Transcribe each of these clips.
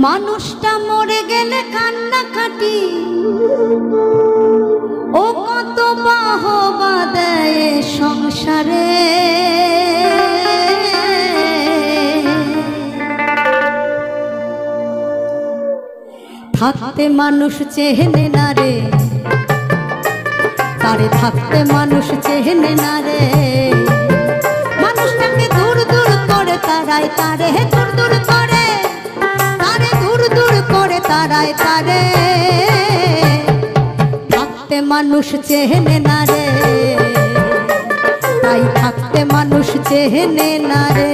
মানুষটা মরে গেলে কান্নাকাটি ও কত বাহবা দেয় সংসারে। থাকতে মানুষ চেনে না রে, তারে থাকতে মানুষ চেনে না রে। মানুষটাকে দূর দূর করে তারাই তারে, দূর দূর করে তারে, দূর দূর করে তারাই তারে। থাকতে মানুষ চেনে না রে, তাই থাকতে মানুষ চেনে না রে।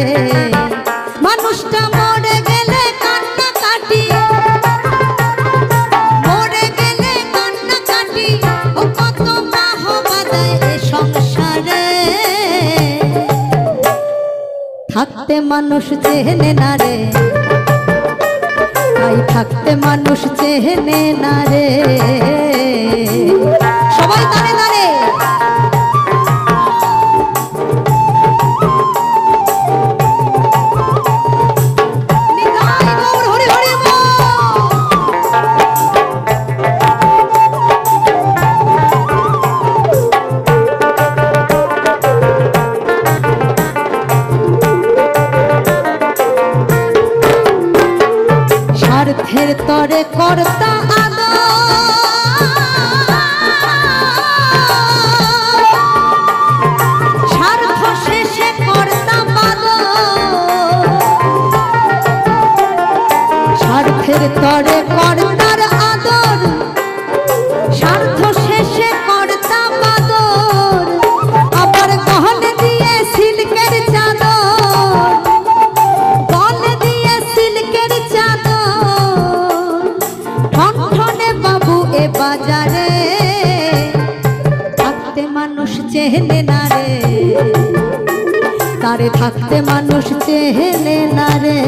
মানুষটা মরে গেলে কান্নাকাটি, মরে গেলে কান্নাকাটি ও কত বাহবা দেয় এ সংসারে। থাকতে মানুষ চেনে না রে, তাই থাকতে মানুষ চেনে না রে। সবাই তারে তারে স্বার্থের তরে কর্তা আদর, স্বার্থ শেষে কর্তা বাদর। স্বার্থের তরে কর্তার আদর, স্বার্থ শেষে কর্তা বাদর। আবার গহনে দিয়ে সিল্কের চাদর, গহনে দিয়ে সিল্কের চাদর। ঠনঠনে বাবু এ বাজারে, থাকতে মানুষ চেনে না রে, তারে থাকতে মানুষ চেনে না রে।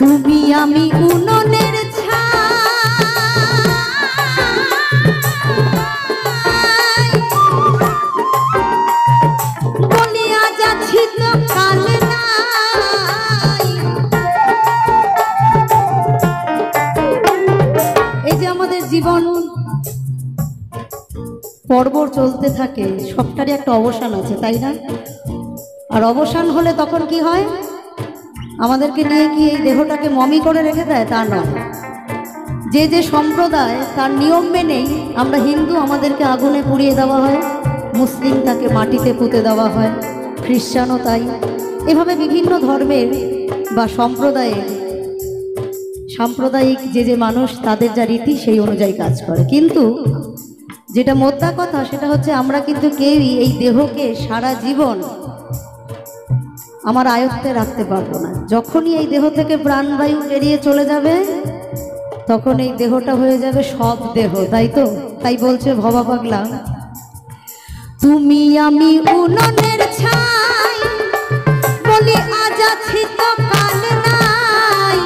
তুমি আমি উননের ছাই, বলিয়া যাচ্ছি তো কাল নাই। এই যে আমাদের জীবন পর্ব চলতে থাকে, সবটারই একটা অবসান আছে, তাই না? আর অবসান হলে তখন কি হয়? আমাদেরকে নিয়ে কি এই দেহটাকে মমি করে রেখে দেয়? তা নয়। যে যে সম্প্রদায় তার নিয়ম মেনেই, আমরা হিন্দু আমাদেরকে আগুনে পুড়িয়ে দেওয়া হয়, মুসলিম তাকে মাটিতে পুঁতে দেওয়া হয়, খ্রিস্টানও তাই। এভাবে বিভিন্ন ধর্মের বা সম্প্রদায়ের সাম্প্রদায়িক যে যে মানুষ, তাদের যা রীতি সেই অনুযায়ী কাজ করে। কিন্তু যেটা মোদ্দা কথা সেটা হচ্ছে, আমরা কিন্তু কেউই এই দেহকে সারা জীবন আমার আয়ত্তে রাখতে পারবো না। যখনই এই দেহ থেকে প্রাণবায়ু বেরিয়ে চলে যাবে, তখন এই দেহটা হয়ে যাবে সব দেহ, তাই তো? তাই বলছে ভবা পাগলা, তুমি আমি উননের ছাই, বলি আজ আছি তো কাল নাই।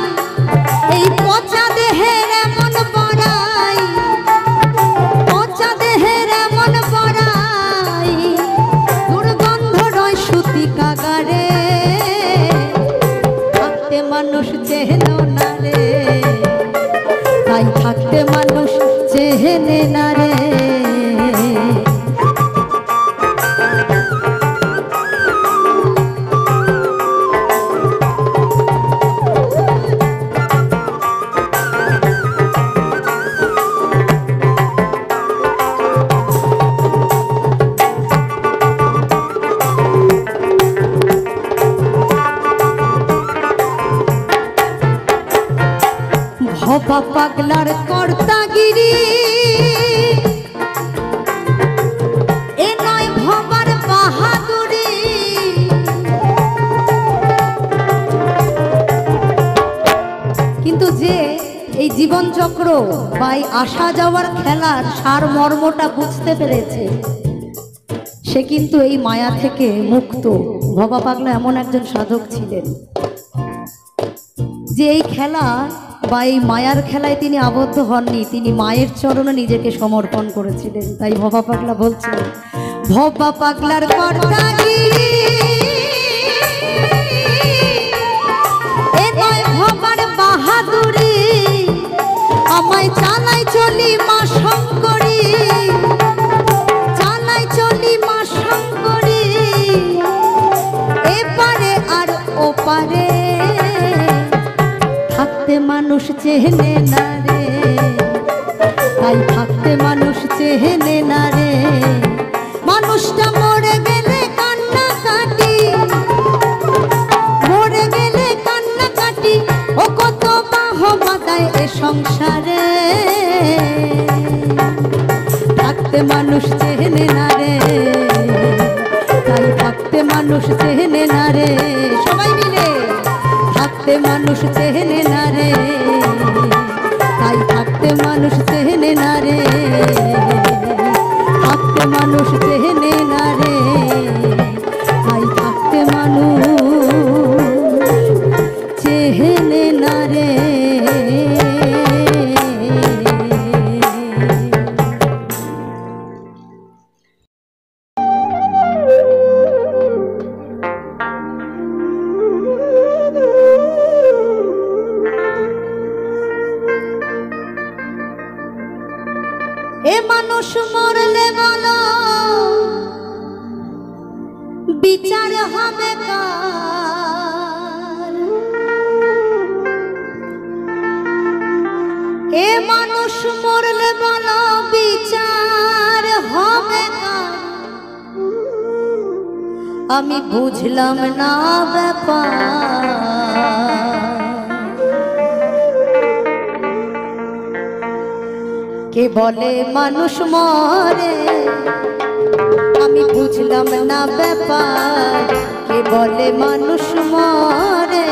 এই পচা দেহের এমন বড়াই, পচা দেহের এমন বড়াই, দুর্গন্ধ রয় সুতি কাগারে। মানুষ চেনে না রে, তাই থাকতে মানুষ চেনে না রে। ভবা পাগলার কর্তাগিরি, এ নয় ভবার বাহাদুরি। কিন্তু যে এই জীবন চক্র বা এই আসা যাওয়ার খেলার সার মর্মটা বুঝতে পেরেছে, সে কিন্তু এই মায়া থেকে মুক্ত। ভবা পাগলা এমন একজন সাধক ছিলেন যে এই খেলা বা এই মায়ার খেলায় তিনি আবদ্ধ হননি, তিনি মায়ের চরণে নিজেকে সমর্পণ করেছিলেন। তাই ভবা পাগলা বলছেন, ভবা পাগলার কর্তাগিরি এ নয় ভবার বাহাদুরি, আমায় চালাই চলি মা শঙ্করী, চালাই চলি মা শঙ্করী, এপারে আর ওপারে থাকতে মানুষ চেনে না রে, তাই থাকতে মানুষ চেনে না রে। মানুষটা মরে গেলে কান্না কাটি, মরে গেলে কান্না কাটি, ও কত বাহবা দেয় এ সংসারে, থাকতে মানুষ চেনে না রে, তাই থাকতে মানুষ চেনে না রে। সবাই মিলে থাকতে মানুষ চেনে না রে, তাই থাকতে মানুষ চেনে না রে, থাকতে মানুষ চেনে না রে, তাই থাকতে মানুষ চেনে না রে। এ মানুষ মরলে বলো বিচার হবে কার, এ মানুষ মরলে বলো বিচার হবে কার, আমি বুঝলাম না ব্যাপার। কে বলে মানুষ মরে, আমি বুঝলাম না ব্যাপার। কে বলে মানুষ মরে,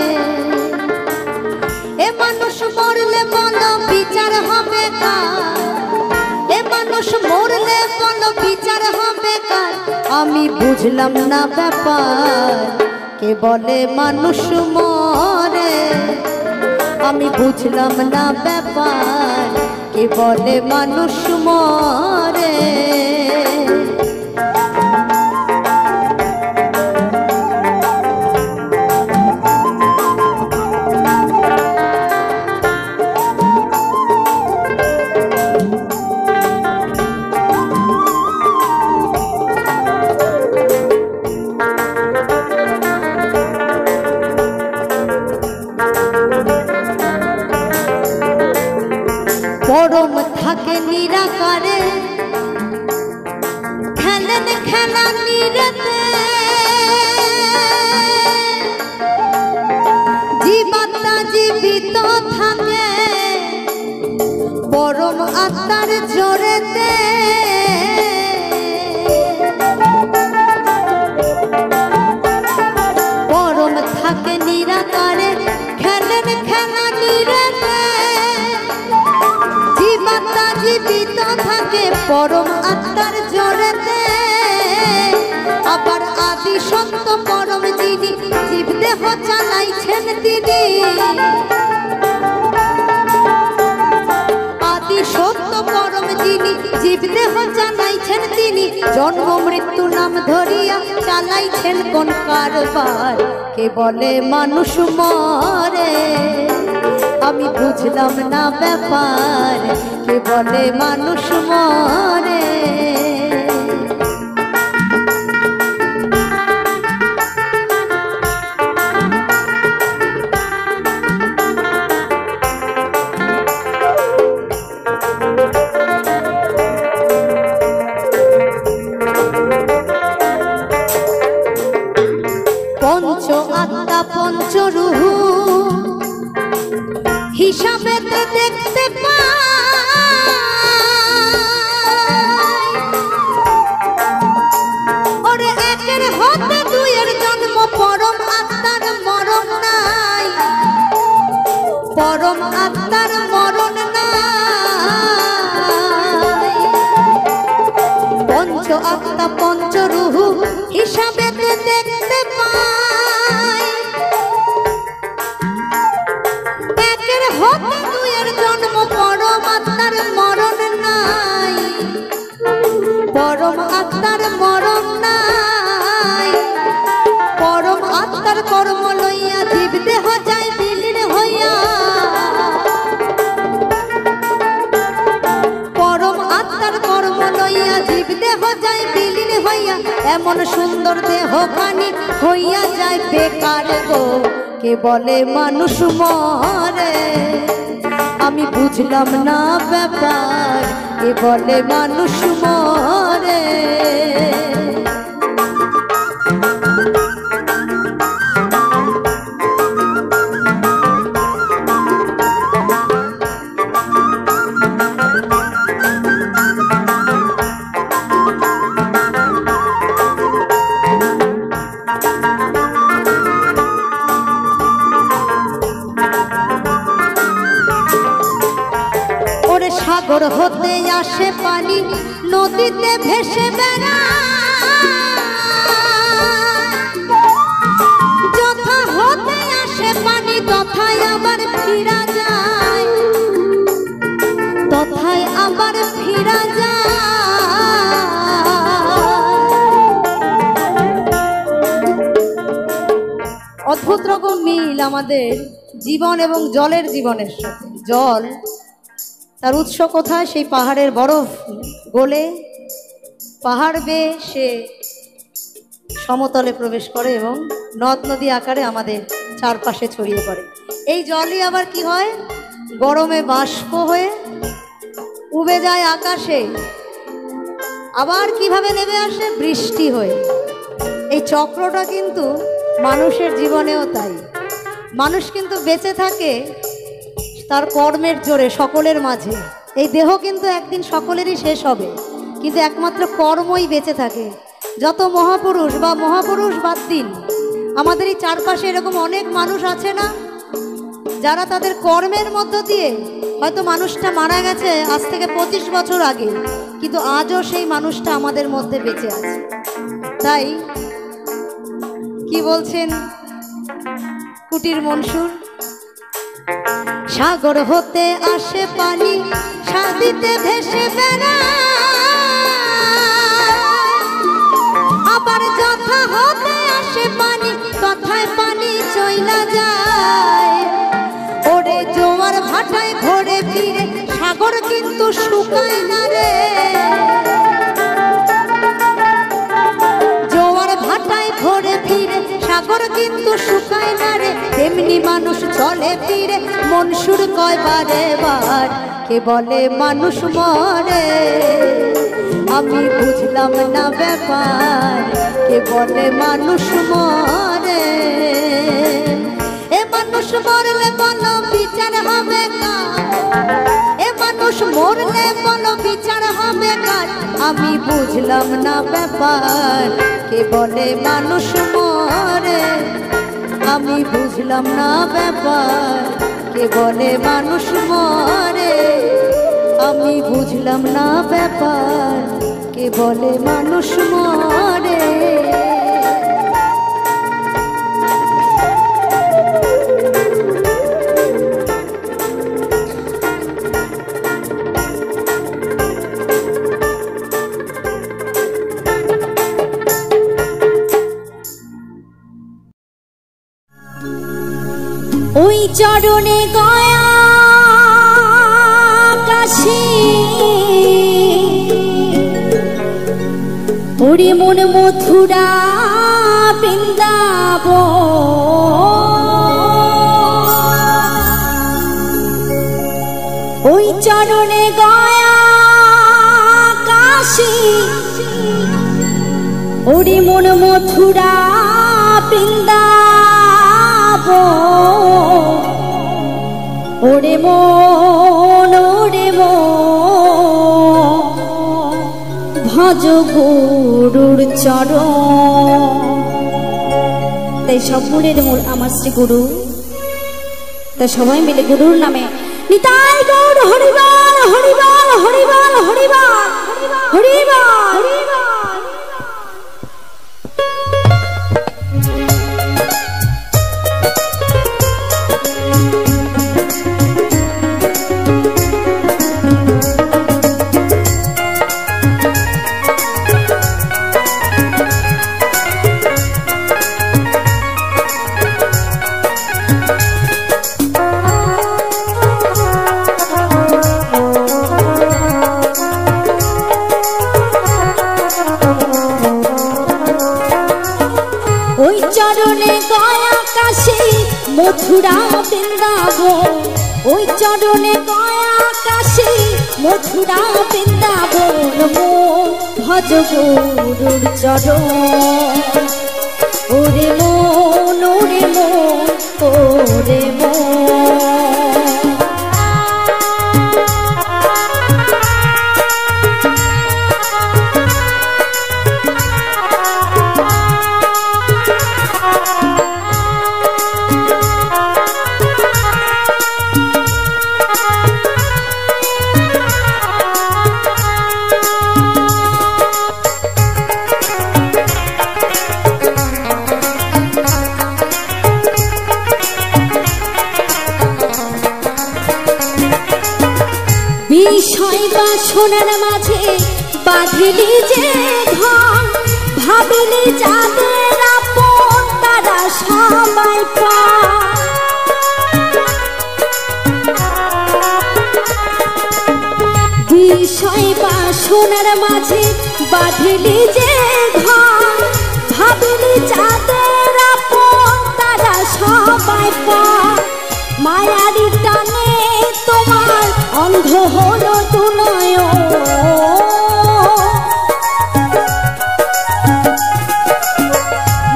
এ মানুষ মরলে বলো বিচার হবে কার, এ মানুষ মরলে বলো বিচার হবে কার, আমি বুঝলাম না ব্যাপার। কে বলে মানুষ মরে, আমি বুঝলাম না ব্যাপার। কে বলে মানুষ মরে, পরম থাকে নিরাকারে, খেলেন খেলা নিরতে, জীবাত্মা জীবিত থাকে পরম আত্মার জোরেতে। পরম থাকে নিরাকারে, খেলেন খেলা নিরতে, জীবাত্মা জীবিত থাকে পরম আত্মার জোরেতে। আবার আদি সত্য পরম যিনি জীব দেহ চালাইছেন তিনি, আদি সত্য পরম যিনি জীব দেহ চালাইছেন তিনি, জন্ম মৃত্যু নাম ধরিয়া চালাইছেন কোন কারবার। কে বলে মানুষ মরে, আমি বুঝলাম না ব্যাপার। কে বলে মানুষ মরে, পঞ্চ আত্মা পঞ্চরূহ হিসাবেতে দেখতে পাই, আত্মার মরণ নাই, পঞ্চ আত্মা পঞ্চ রূহ হিসাবে দেখতে পাই। একের হতে দুইয়ের জন্ম, পরম আত্মার মরণ নাই, পরম আত্মার মরণ নাই। পরম আত্মার কর্ম লইয়া জীব দেহ যায় বিলীন হইয়া, পরম আত্মার কর্ম লইয়া জীব দেহ যায় বিলীন হইয়া। এমন সুন্দর দেহ খানি হইয়া যায় বেকার গো, কে বলে মানুষ মরে। আমি বুঝলাম না ব্যাপার, কে বলে মানুষ মরে। সাগর হতে আসে পানি, নদীতে ভেসে বেড়ায়। যথা হতে আসে পানি, তথায় আবার ফিরা যায়, তথায় আবার ফিরা যায়। অদ্ভুত রকম মিল আমাদের জীবন এবং জলের জীবনের সাথে। জল তার উৎস কোথায়? সেই পাহাড়ের বরফ গলে পাহাড় বেয়ে সে সমতলে প্রবেশ করে এবং নদ নদী আকারে আমাদের চারপাশে ছড়িয়ে পড়ে। এই জলই আবার কি হয়? গরমে বাষ্প হয়ে উবে যায় আকাশে, আবার কিভাবে নেমে আসে? বৃষ্টি হয়ে। এই চক্রটা কিন্তু মানুষের জীবনেও তাই। মানুষ কিন্তু বেঁচে থাকে তার কর্মের জোরে সকলের মাঝে। এই দেহ কিন্তু একদিন সকলেরই শেষ হবে, কিন্তু একমাত্র কর্মই বেঁচে থাকে। যত মহাপুরুষ বা মহাপুরুষ বাদ দিন, আমাদের এই চারপাশে এরকম অনেক মানুষ আছে না, যারা তাদের কর্মের মধ্য দিয়ে, হয়তো মানুষটা মারা গেছে আজ থেকে 25 বছর আগে, কিন্তু আজও সেই মানুষটা আমাদের মধ্যে বেঁচে আছে। তাই কি বলছেন কুটির মনসুর? সাগর হতে আসে পানি, সাদিতে ভেসে বেড়ায়। আবার যথা হতে আসে পানি, তথায় পানি চইলা যায়। ওরে জোয়ার ভাটায় ঘোরে ফিরে, সাগর কিন্তু শুকায় না রে। জোয়ার ভাটায় ঘোরে ফিরে, সাগর কিন্তু শুকায় না রে। তেমনি মানুষ চলে ফিরে, মনসুর কয় বারে বার, কে বলে মানুষ মরে। আমি বুঝলাম না ব্যাপার, কে বলে মানুষ মরে। এ মানুষ মরলে বলো বিচার হবে কার? এ মানুষ মরলে বলো বিচার হবে কার? আমি বুঝলাম না ব্যাপার, কে বলে মানুষ মরে। আমি বুঝলাম না ব্যাপার, কে বলে মানুষ মরে। আমি বুঝলাম না ব্যাপার, কে বলে মানুষ মরে। ওই চরণে গয়া কাশী, ওরে মন মথুরা বৃন্দাবন। ওই চরণে গয়া কাশী, ওরে মন মথুরা বৃন্দাবন। ওরে মন ভজ গুরুর চরণ। তাই সব গুণের মূল আমার শ্রী গুরু। তাই সবাই মিলে গুরুর নামে নিতাই গৌর হরিবল হরিবল হরিবল হরিবল হরিবল। ওই চরণে গয়া কাশী মথুরা বৃন্দাবন, ওই চরণে গয়া কাশী মথুরা বৃন্দাবন। মন ভজ গুরুর চরণ, ওরে মন ওরে মন ওরে মন। বিষয় বাসনার মাঝে বাঁধিলি যে ঘর, ভাবিলি যাদের আপন তারা সবাই পায়। বিষয় বাসনার মাঝে বাঁধিলি যে ঘর, ভাবিলি যাদের আপন তারা সবাই পায়। মায়ারি টানে তোমার অন্ধ হলো দু নয়ন,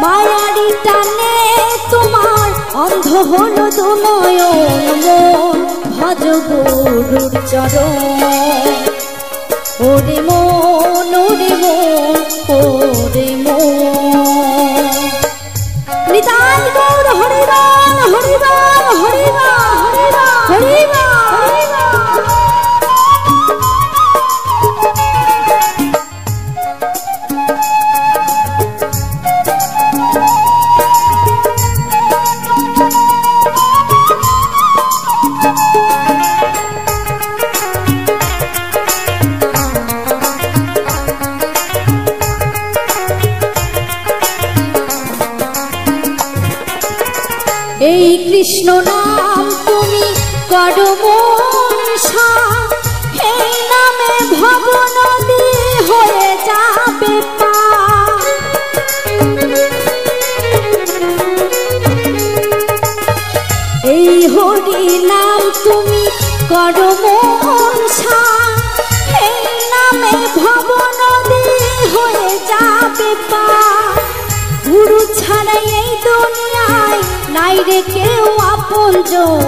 মায়ারি টানে তোমার অন্ধ হলো দু নয়ন। মন ভজ গুরুর চরণ, ওরে মন ওরে মন ওরে মন। নিতাই গৌর হরিবল হরিবল হরিবল হরিবল। এই কৃষ্ণ নাম তুমি করো মনসা, এই নামে ভব নদী হয়ে যাবে পার। এই হরি নাম তুমি করো মনসা, এই নামে ভব নদী হয়ে যাবে পার। গুরু ছাড়াই এই দুনিয়ায় নাই রে কেউ আপনজন,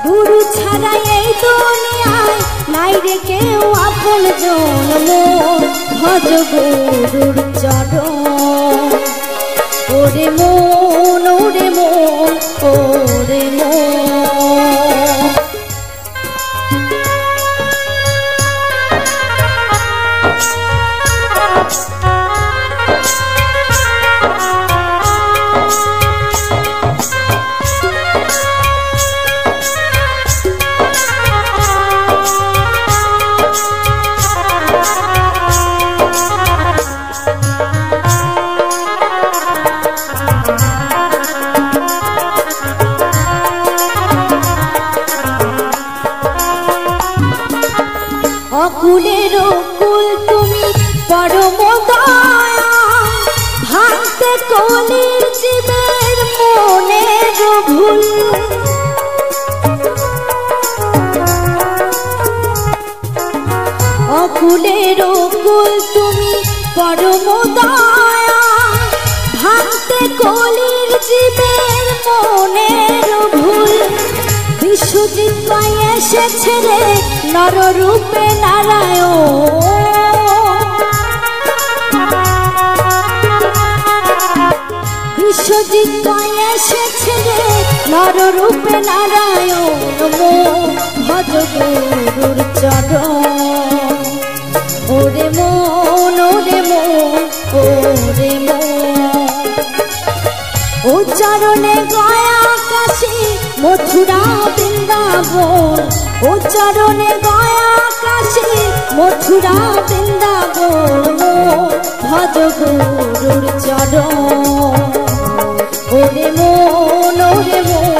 গুরু ছাড়াই এই দুনিয়ায় নাই রে কেউ আপনজন। মন ভজ গুরুর চরণ, ওরে মন ওরে মন ওরে মন। অকুলের কুল তুমি পরম দয়া, ভাঙতে কলির জীবের মনের ভুল। অকুলের কুল তুমি পরম দয়া, ভাঙতে কলির জীবের মনের ভুল। বিশ্বজিৎ পাই এসেছে রে নররূপে নারায়ণ, বিশ্বজিৎ এসেছে রে নররূপে নারায়ণ ভজ গুরুর চরণ ওরে মন ওরে মন ওরে মন ও চরণে গয়া কাশী মথুরা বৃন্দাবন ও চরণে গয়া কাশী মথুরা বৃন্দাবন ভজ গুরুর চরণ ওরে মন ওরে মন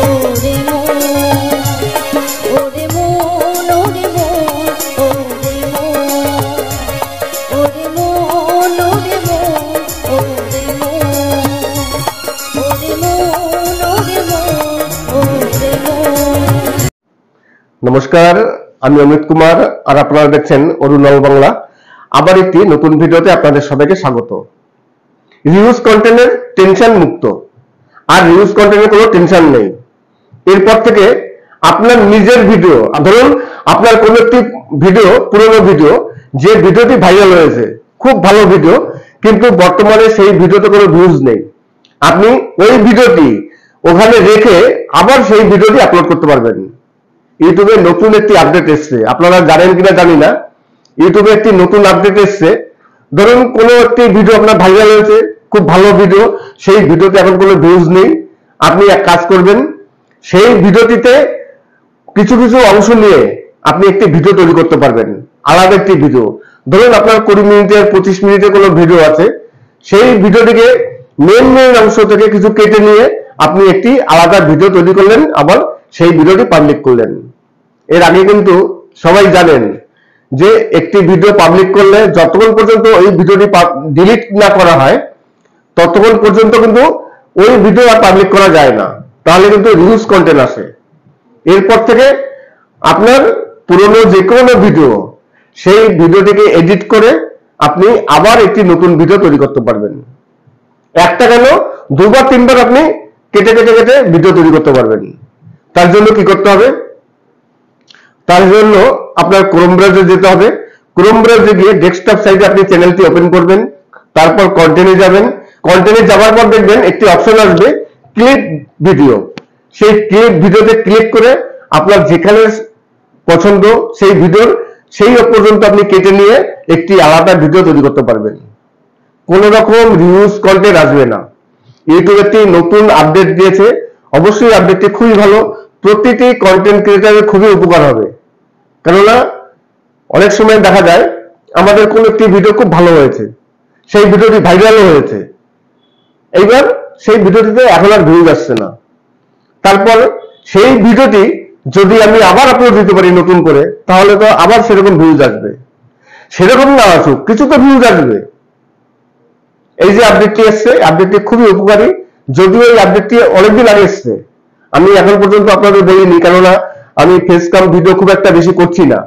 ওরে মন ওরে মন ওরে মন ওরে মন ওরে মন ওরে মন ওরে মন ওরে মন ওরে মন ওরে মন। নমস্কার, আমি অমিত কুমার আর আপনারা দেখছেন অরুণাল বাংলা। আবার একটি নতুন ভিডিওতে আপনাদের সবাইকে স্বাগত। রিউজ কন্টেন্টের টেনশন মুক্ত, আর রিউজ কন্টেন্টের কোনো টেনশন নেই। এরপর থেকে আপনার নিজের ভিডিও, ধরুন আপনার কোনো একটি ভিডিও, পুরনো ভিডিও, যে ভিডিওটি ভাইরাল হয়েছে, খুব ভালো ভিডিও, কিন্তু বর্তমানে সেই ভিডিওতে কোনো ভিউজ নেই, আপনি ওই ভিডিওটি ওখানে রেখে আবার সেই ভিডিওটি আপলোড করতে পারবেন। ইউটিউবে নতুন একটি আপডেট এসছে, আপনারা জানেন কিনা জানি না। ইউটিউবে একটি নতুন আপডেট এসছে। ধরুন কোনো একটি ভিডিও আপনার ভাইরাল হয়েছে, খুব ভালো ভিডিও, সেই ভিডিওতে এখন কোনো ভিউজ নেই। আপনি এক কাজ করবেন, সেই ভিডিওটিতে কিছু কিছু অংশ নিয়ে আপনি একটি ভিডিও তৈরি করতে পারবেন, আলাদা একটি ভিডিও। ধরুন আপনার 20 মিনিটের 25 মিনিটের কোনো ভিডিও আছে, সেই ভিডিওটিকে মেন অংশ থেকে কিছু কেটে নিয়ে আপনি একটি আলাদা ভিডিও তৈরি করলেন, আবার সেই ভিডিওটি পাবলিক করলেন। এর আগে কিন্তু সবাই জানেন যে একটি ভিডিও পাবলিক করলে যতক্ষণ পর্যন্ত ওই ভিডিওটি ডিলিট না করা হয় ততক্ষণ পর্যন্ত কিন্তু ওই ভিডিও আর পাবলিক করা যায় না, তাহলে কিন্তু রিউজ কন্টেন্ট আসে। এরপর থেকে আপনার পুরনো যে কোনো ভিডিও, সেই ভিডিওটিকে এডিট করে আপনি আবার একটি নতুন ভিডিও তৈরি করতে পারবেন। একটা কেন, দুবার তিনবার আপনি কেটে কেটে কেটে ভিডিও তৈরি করতে পারবেন। তার জন্য কি করতে হবে? তার জন্য আপনার ক্রোম ব্রাউজারে যেতে হবে। ক্রোম ব্রাউজারে গিয়ে ডেস্কটপ সাইটে আপনি চ্যানেলটি ওপেন করবেন, তারপর কন্টেন্টে যাবেন। কন্টেন্টে যাওয়ার পর দেখবেন একটি অপশন আসবে ক্লিপ ভিডিও। সেই ক্লিপ ভিডিওতে ক্লিক করে আপনার যেখানে পছন্দ সেই ভিডিওর সেই পর্যন্ত আপনি কেটে নিয়ে একটি আলাদা ভিডিও তৈরি করতে পারবেন। কোনো রকম রিউজ কন্টেন্ট আসবে না। ইউটিউব একটি নতুন আপডেট দিয়েছে, অবশ্যই আপডেটটি খুবই ভালো, প্রতিটি কন্টেন্ট ক্রিয়েটরের খুবই উপকার হবে। কেননা অনেক সময় দেখা যায় আমাদের কোনো একটি ভিডিও খুব ভালো হয়েছে, সেই ভিডিওটি ভাইরালও হয়েছে, এইবার সেই ভিডিওটিতে এখন আর ভিউজ আসছে না। তারপর সেই ভিডিওটি যদি আমি আবার আপলোড দিতে পারি নতুন করে, তাহলে তো আবার সেরকম ভিউজ আসবে। সেরকম না আসুক, কিছু তো ভিউজ আসবে। এই যে আপডেটটি এসছে, আপডেটটি খুবই উপকারী। যদিও এই আপডেটটি অনেকদিন আগে এসছে, আমি এখন পর্যন্ত আপনাদের বলিনি, কেননা আমি ফেস কাম ভিডিও খুব একটা বেশি করছি না।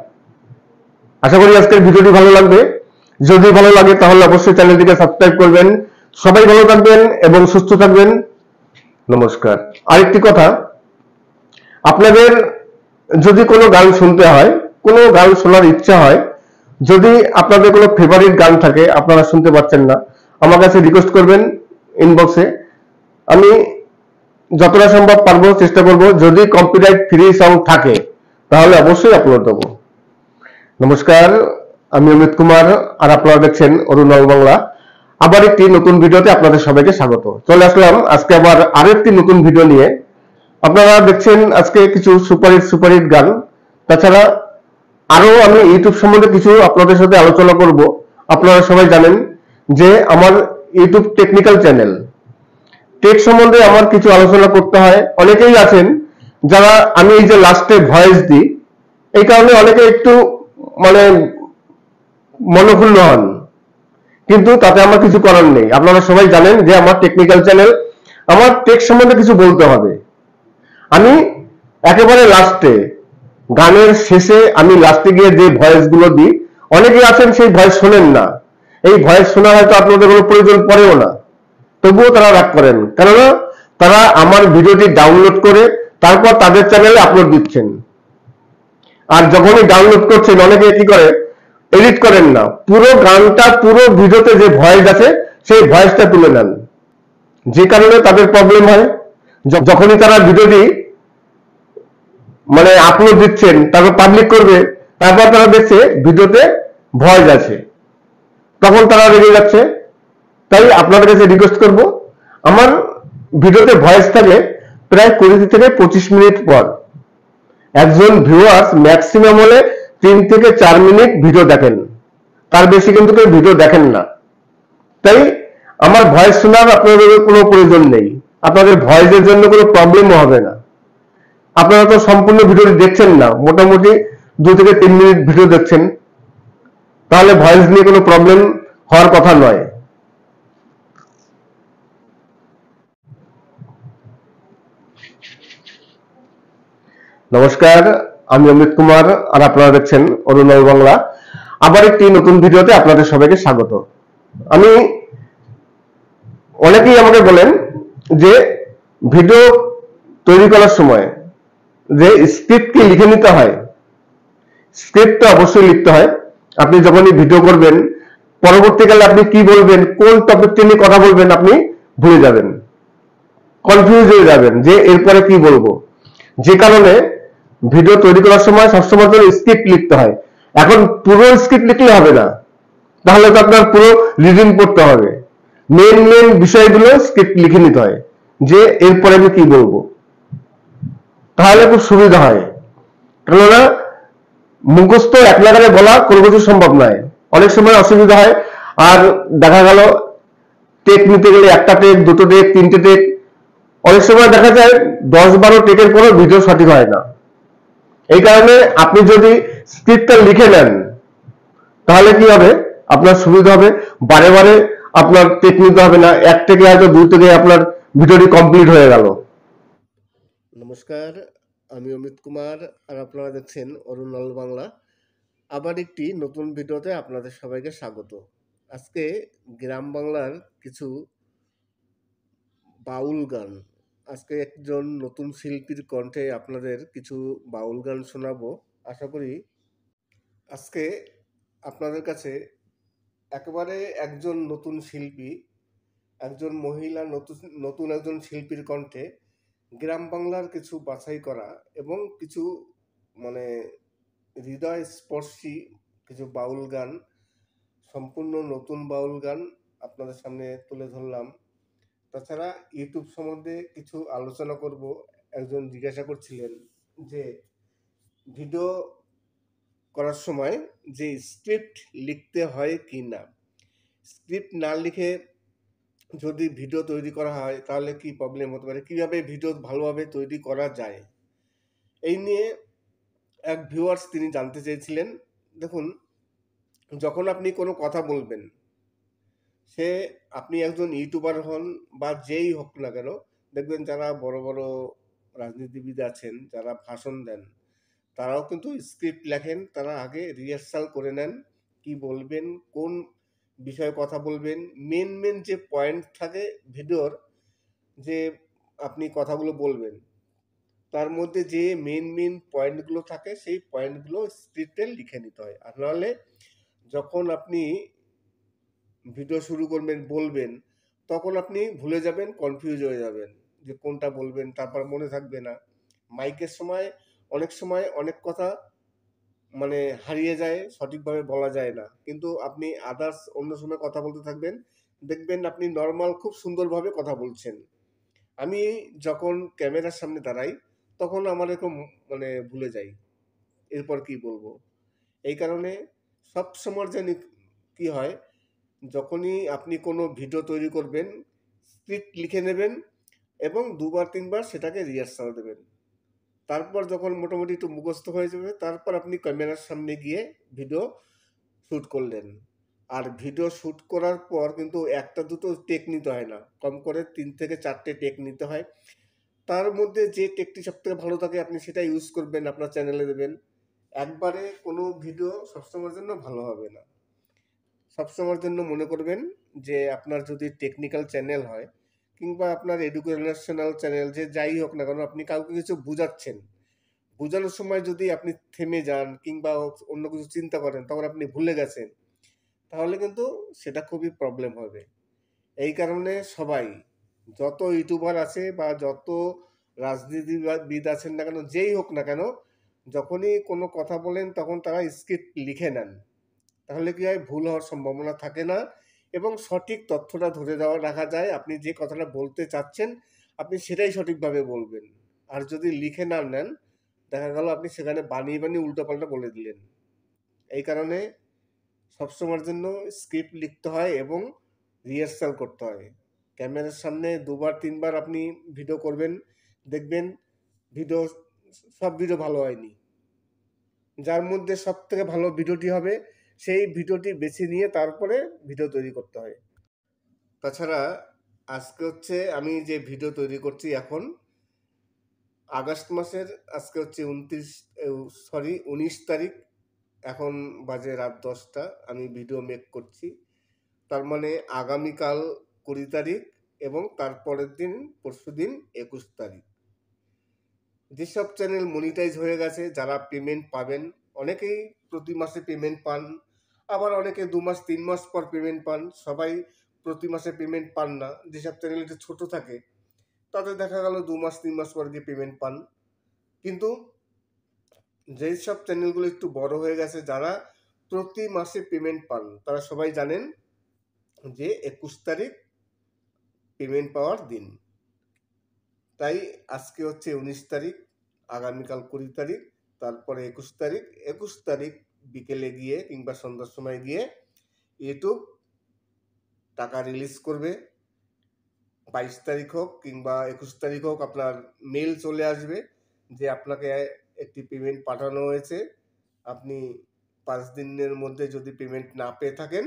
আশা করি আজকের ভিডিওটি ভালো লাগবে। যদি ভালো লাগে তাহলে অবশ্যই চ্যানেলটিকে সাবস্ক্রাইব করবেন। সবাই ভালো থাকবেন এবং সুস্থ থাকবেন। নমস্কার। আরেকটি কথা, আপনাদের যদি কোনো গান শুনতে হয়, কোনো গান শোনার ইচ্ছা হয়, যদি আপনাদের কোনো ফেভারিট গান থাকে আপনারা শুনতে পাচ্ছেন না, আমার কাছে রিকোয়েস্ট করবেন ইনবক্সে। আমি যতটা সম্ভব পারবো চেষ্টা করব, যদি কপিরাইট ফ্রি সং থাকে তাহলে অবশ্যই আপলোড দেবো। নমস্কার, আমি অমিত কুমার আর আপনারা দেখছেন অরুণাল বাংলা। আবার একটি নতুন ভিডিওতে আপনাদের সবাইকে স্বাগত। চলে আসলাম আজকে আবার আরেকটি নতুন ভিডিও নিয়ে। আপনারা দেখছেন আজকে কিছু সুপারহিট গান, তাছাড়া আরো আমি ইউটিউব সম্বন্ধে কিছু আপনাদের সাথে আলোচনা করব। আপনারা সবাই জানেন যে আমার ইউটিউব টেকনিক্যাল চ্যানেল, টেক সম্বন্ধে আমার কিছু আলোচনা করতে হয়। অনেকেই আছেন যারা আমি এই যে লাস্টে ভয়েস দিই, এই কারণে অনেকে একটু মানে মনোক্ষুণ্ণ হন, কিন্তু তাতে আমার কিছু করার নেই। আপনারা সবাই জানেন যে আমার টেকনিক্যাল চ্যানেল, আমার টেক সম্বন্ধে কিছু বলতে হবে। আমি একেবারে লাস্টে, গানের শেষে আমি লাস্টে গিয়ে যে ভয়েস গুলো দিই, অনেকে আছেন সেই ভয়েস শোনেন না। এই ভয়েস শোনা হয়তো আপনাদের কোনো প্রয়োজন পড়েও না, তবুও তারা রাগ করেন, কেননা তারা আমার ভিডিওটি ডাউনলোড করে তারপর তাদের চ্যানেলে আপলোড দিচ্ছেন। আর যখনই ডাউনলোড করছেন অনেকে কি করে, এডিট করেন না, পুরো গানটা পুরো ভিডিওতে যে ভয়েস আছে সেই ভয়েসটা তুলে নেন। যে কারণে তাদের প্রবলেম হয়। যখনই তারা ভিডিওটি মানে আপলোড দিচ্ছেন, তারপর পাবলিক করবে, তারপর তারা দেখছে ভিডিওতে ভয়েস আছে, তখন তারা রেগে যাচ্ছে। তাই আপনাদের কাছে রিকোয়েস্ট করব, আমার ভিডিওতে ভয়েস থাকলে প্রায় 20 থেকে 25 মিনিট পর একজন ভিউয়ার্স ম্যাক্সিমাম হলে 3 থেকে 4 মিনিট ভিডিও দেখেন, তার বেশি কিন্তু কেউ ভিডিও দেখেন না। তাই আমার ভয়েস শোনার আপনাদের কোনো প্রয়োজন নেই, আপনাদের ভয়েসের জন্য কোনো প্রবলেমও হবে না। আপনারা তো সম্পূর্ণ ভিডিওটি দেখছেন না, মোটামুটি 2 থেকে 3 মিনিট ভিডিও দেখছেন, তাহলে ভয়েস নিয়ে কোনো প্রবলেম হওয়ার কথা নয়। নমস্কার, আমি অমিত কুমার, আর আপনারা দেখছেন অরুণাল বাংলা। আবার একটি নতুন ভিডিওতে আপনাদের সবাইকে স্বাগত। আমি অনেকেই আমাকে বলেন যে ভিডিও তৈরি করার সময় যে স্ক্রিপ্ট কি লিখে নিতে হয়। স্ক্রিপ্টটা অবশ্যই লিখতে হয়। আপনি যখনই ভিডিও করবেন, পরবর্তীকালে আপনি কি বলবেন, কোন টপিকটি নিয়ে কথা বলবেন, আপনি ভুলে যাবেন, কনফিউজ হয়ে যাবেন যে এরপরে কি বলবো। যে কারণে ভিডিও তৈরি করার সময় সবসময় স্ক্রিপ্ট লিখতে হয়। এখন পুরো স্ক্রিপ্ট লিখলে হবে না, তাহলে তো আপনার পুরো রিডিং পড়তে হবে। মেন মেন বিষয়গুলো স্ক্রিপ্ট লিখে নিতে হয় যে এরপরে আমি কি বলবো, তাহলে খুব সুবিধা হয়। কেননা মুখস্থ এক লাগারে বলা কোনো কিছু সম্ভব নয়, অনেক সময় অসুবিধা হয়। আর দেখা গেল টেক নিতে গেলে একটা টেক, দুটো টেক, তিনটে টেক, অনেক সময় দেখা যায় 10-12 টেকের পরও ভিডিও সঠিক হয় না। এই কারণে আপনি যদি স্ক্রিপ্টটা লিখে নেন, তাহলে কি হবে, আপনার সুবিধা হবে। বারে বারে আপনার টেক নিতে হবে না, এক থেকে হয়তো 2 থেকে আপনার ভিডিওটি কমপ্লিট হয়ে গেল। নমস্কার, আমি অমিত কুমার, আর আপনারা দেখছেন অরুণাল বাংলা। আবার একটি নতুন ভিডিওতে আপনাদের সবাইকে স্বাগত। আজকে গ্রাম বাংলার কিছু বাউল গান, আজকে একজন নতুন শিল্পীর কণ্ঠে আপনাদের কিছু বাউল গান শোনাবো। আশা করি আজকে আপনাদের কাছে একেবারে একজন নতুন শিল্পী, একজন মহিলা নতুন একজন শিল্পীর কণ্ঠে গ্রাম বাংলার কিছু বাছাই করা এবং কিছু মানে হৃদয় স্পর্শী কিছু বাউল গান, সম্পূর্ণ নতুন বাউল গান আপনাদের সামনে তুলে ধরলাম। তাছাড়া ইউটিউব সম্বন্ধে কিছু আলোচনা করব। একজন জিজ্ঞাসা করছিলেন যে ভিডিও করার সময় যে স্ক্রিপ্ট লিখতে হয় কি না। স্ক্রিপ্ট না লিখে যদি ভিডিও তৈরি করা হয় তাহলে কি প্রবলেম হতে পারে, কিভাবে ভিডিও ভালোভাবে তৈরি করা যায়, এই নিয়ে এক ভিউয়ার্স তিনি জানতে চেয়েছিলেন। দেখুন, যখন আপনি কোনো কথা বলবেন, সে আপনি একজন ইউটিউবার হন বা যেই হোক না কেন, দেখবেন যারা বড় বড় রাজনীতিবিদ আছেন, যারা ভাষণ দেন, তারাও কিন্তু স্ক্রিপ্ট লেখেন। তারা আগে রিহার্সাল করে নেন কি বলবেন, কোন বিষয়ে কথা বলবেন, মেন মেন যে পয়েন্ট থাকে ভিডিওর, যে আপনি কথাগুলো বলবেন, তার মধ্যে যে মেন মেন পয়েন্টগুলো থাকে সেই পয়েন্টগুলো স্ক্রিপ্টে লিখে নিতে হয়। আর নাহলে যখন আপনি ভিডিও শুরু করবেন, বলবেন, তখন আপনি ভুলে যাবেন, কনফিউজ হয়ে যাবেন যে কোনটা বলবেন, তারপর মনে থাকবে না। মাইকের সময় অনেক সময় অনেক কথা মানে হারিয়ে যায়, সঠিকভাবে বলা যায় না, কিন্তু আপনি আদার্স অন্য সময় কথা বলতে থাকবেন, দেখবেন আপনি নর্মাল খুব সুন্দরভাবে কথা বলছেন। আমি যখন ক্যামেরার সামনে দাঁড়াই তখন আমার এরকম মানে ভুলে যাই এরপর কি বলবো। এই কারণে সব সময় যেন কি হয়, যখনই আপনি কোনো ভিডিও তৈরি করবেন, স্ক্রিপ্ট লিখে নেবেন এবং 2-3 বার সেটাকে রিহার্সাল দেবেন। তারপর যখন মোটামুটি একটু মুখস্থ হয়ে যাবে, তারপর আপনি ক্যামেরার সামনে গিয়ে ভিডিও শ্যুট করলেন। আর ভিডিও শ্যুট করার পর কিন্তু একটা দুটো টেক নিতে হয় না, কম করে 3 থেকে 4টে টেক নিতে হয়। তার মধ্যে যে টেকটি সবথেকে ভালো থাকে আপনি সেটা ইউজ করবেন, আপনার চ্যানেলে দেবেন। একবারে কোনো ভিডিও সবসময়ের জন্য ভালো হবে না। সবসময়ের জন্য মনে করবেন যে আপনার যদি টেকনিক্যাল চ্যানেল হয় কিংবা আপনার এডুকেশনাল চ্যানেল, যে যাই হোক না কেন, আপনি কাউকে কিছু বোঝাচ্ছেন, বোঝানোর সময় যদি আপনি থেমে যান কিংবা অন্য কিছু চিন্তা করেন, তখন আপনি ভুলে গেছেন, তাহলে কিন্তু সেটা খুবই প্রবলেম হবে। এই কারণে সবাই যত ইউটিউবার আছে বা যত রাজনীতিবিদ আছেন না কেন, যেই হোক না কেন, যখনই কোনো কথা বলেন তখন তারা স্ক্রিপ্ট লিখে নেন। তাহলে কি হয়, ভুল হওয়ার সম্ভাবনা থাকে না এবং সঠিক তথ্যটা ধরে রাখা যায়। আপনি যে কথাটা বলতে চাচ্ছেন আপনি সেটাই সঠিকভাবে বলবেন। আর যদি লিখে না নেন, দেখা গেল আপনি সেখানে বানিয়ে বানিয়ে উল্টোপাল্টা বলে দিলেন। এই কারণে সবসময়ের জন্য স্ক্রিপ্ট লিখতে হয় এবং রিহার্সাল করতে হয়। ক্যামেরার সামনে 2বার 3বার আপনি ভিডিও করবেন, দেখবেন ভিডিও সব ভিডিও ভালো হয়নি। যার মধ্যে সব থেকে ভালো ভিডিওটি হবে সেই ভিডিওটি বেছে নিয়ে তারপরে ভিডিও তৈরি করতে হয়। তাছাড়া আজকে হচ্ছে আমি যে ভিডিও তৈরি করছি এখন আগস্ট মাসের, আজকে হচ্ছে 19 তারিখ, এখন বাজে রাত 10টা, আমি ভিডিও মেক করছি। তার মানে আগামীকাল 20 তারিখ এবং তারপরের দিন পরশুদিন 21 তারিখ যেসব চ্যানেল মনিটাইজ হয়ে গেছে, যারা পেমেন্ট পাবেন, অনেকেই প্রতি মাসে পেমেন্ট পান, আবার অনেকে 2 মাস 3 মাস পর পেমেন্ট পান। সবাই প্রতি মাসে পেমেন্ট পান না। যেসব চ্যানেল একটু ছোট থাকে তাদের দেখা গেল 2 মাস 3 মাস পর গিয়ে পেমেন্ট পান। কিন্তু যেই সব চ্যানেলগুলো একটু বড় হয়ে গেছে, যারা প্রতি মাসে পেমেন্ট পান, তারা সবাই জানেন যে 21 তারিখ পেমেন্ট পাওয়ার দিন। তাই আজকে হচ্ছে 19 তারিখ, আগামীকাল 20 তারিখ, তারপরে 21 তারিখ। 21 তারিখ বিকেলে গিয়ে কিংবা সন্ধ্যার সময় গিয়ে ইউটিউব টাকা রিলিজ করবে। 22 তারিখ হোক কিংবা 21 তারিখ হোক, আপনার মেল চলে আসবে যে আপনাকে একটি পেমেন্ট পাঠানো হয়েছে। আপনি 5 দিনের মধ্যে যদি পেমেন্ট না পেয়ে থাকেন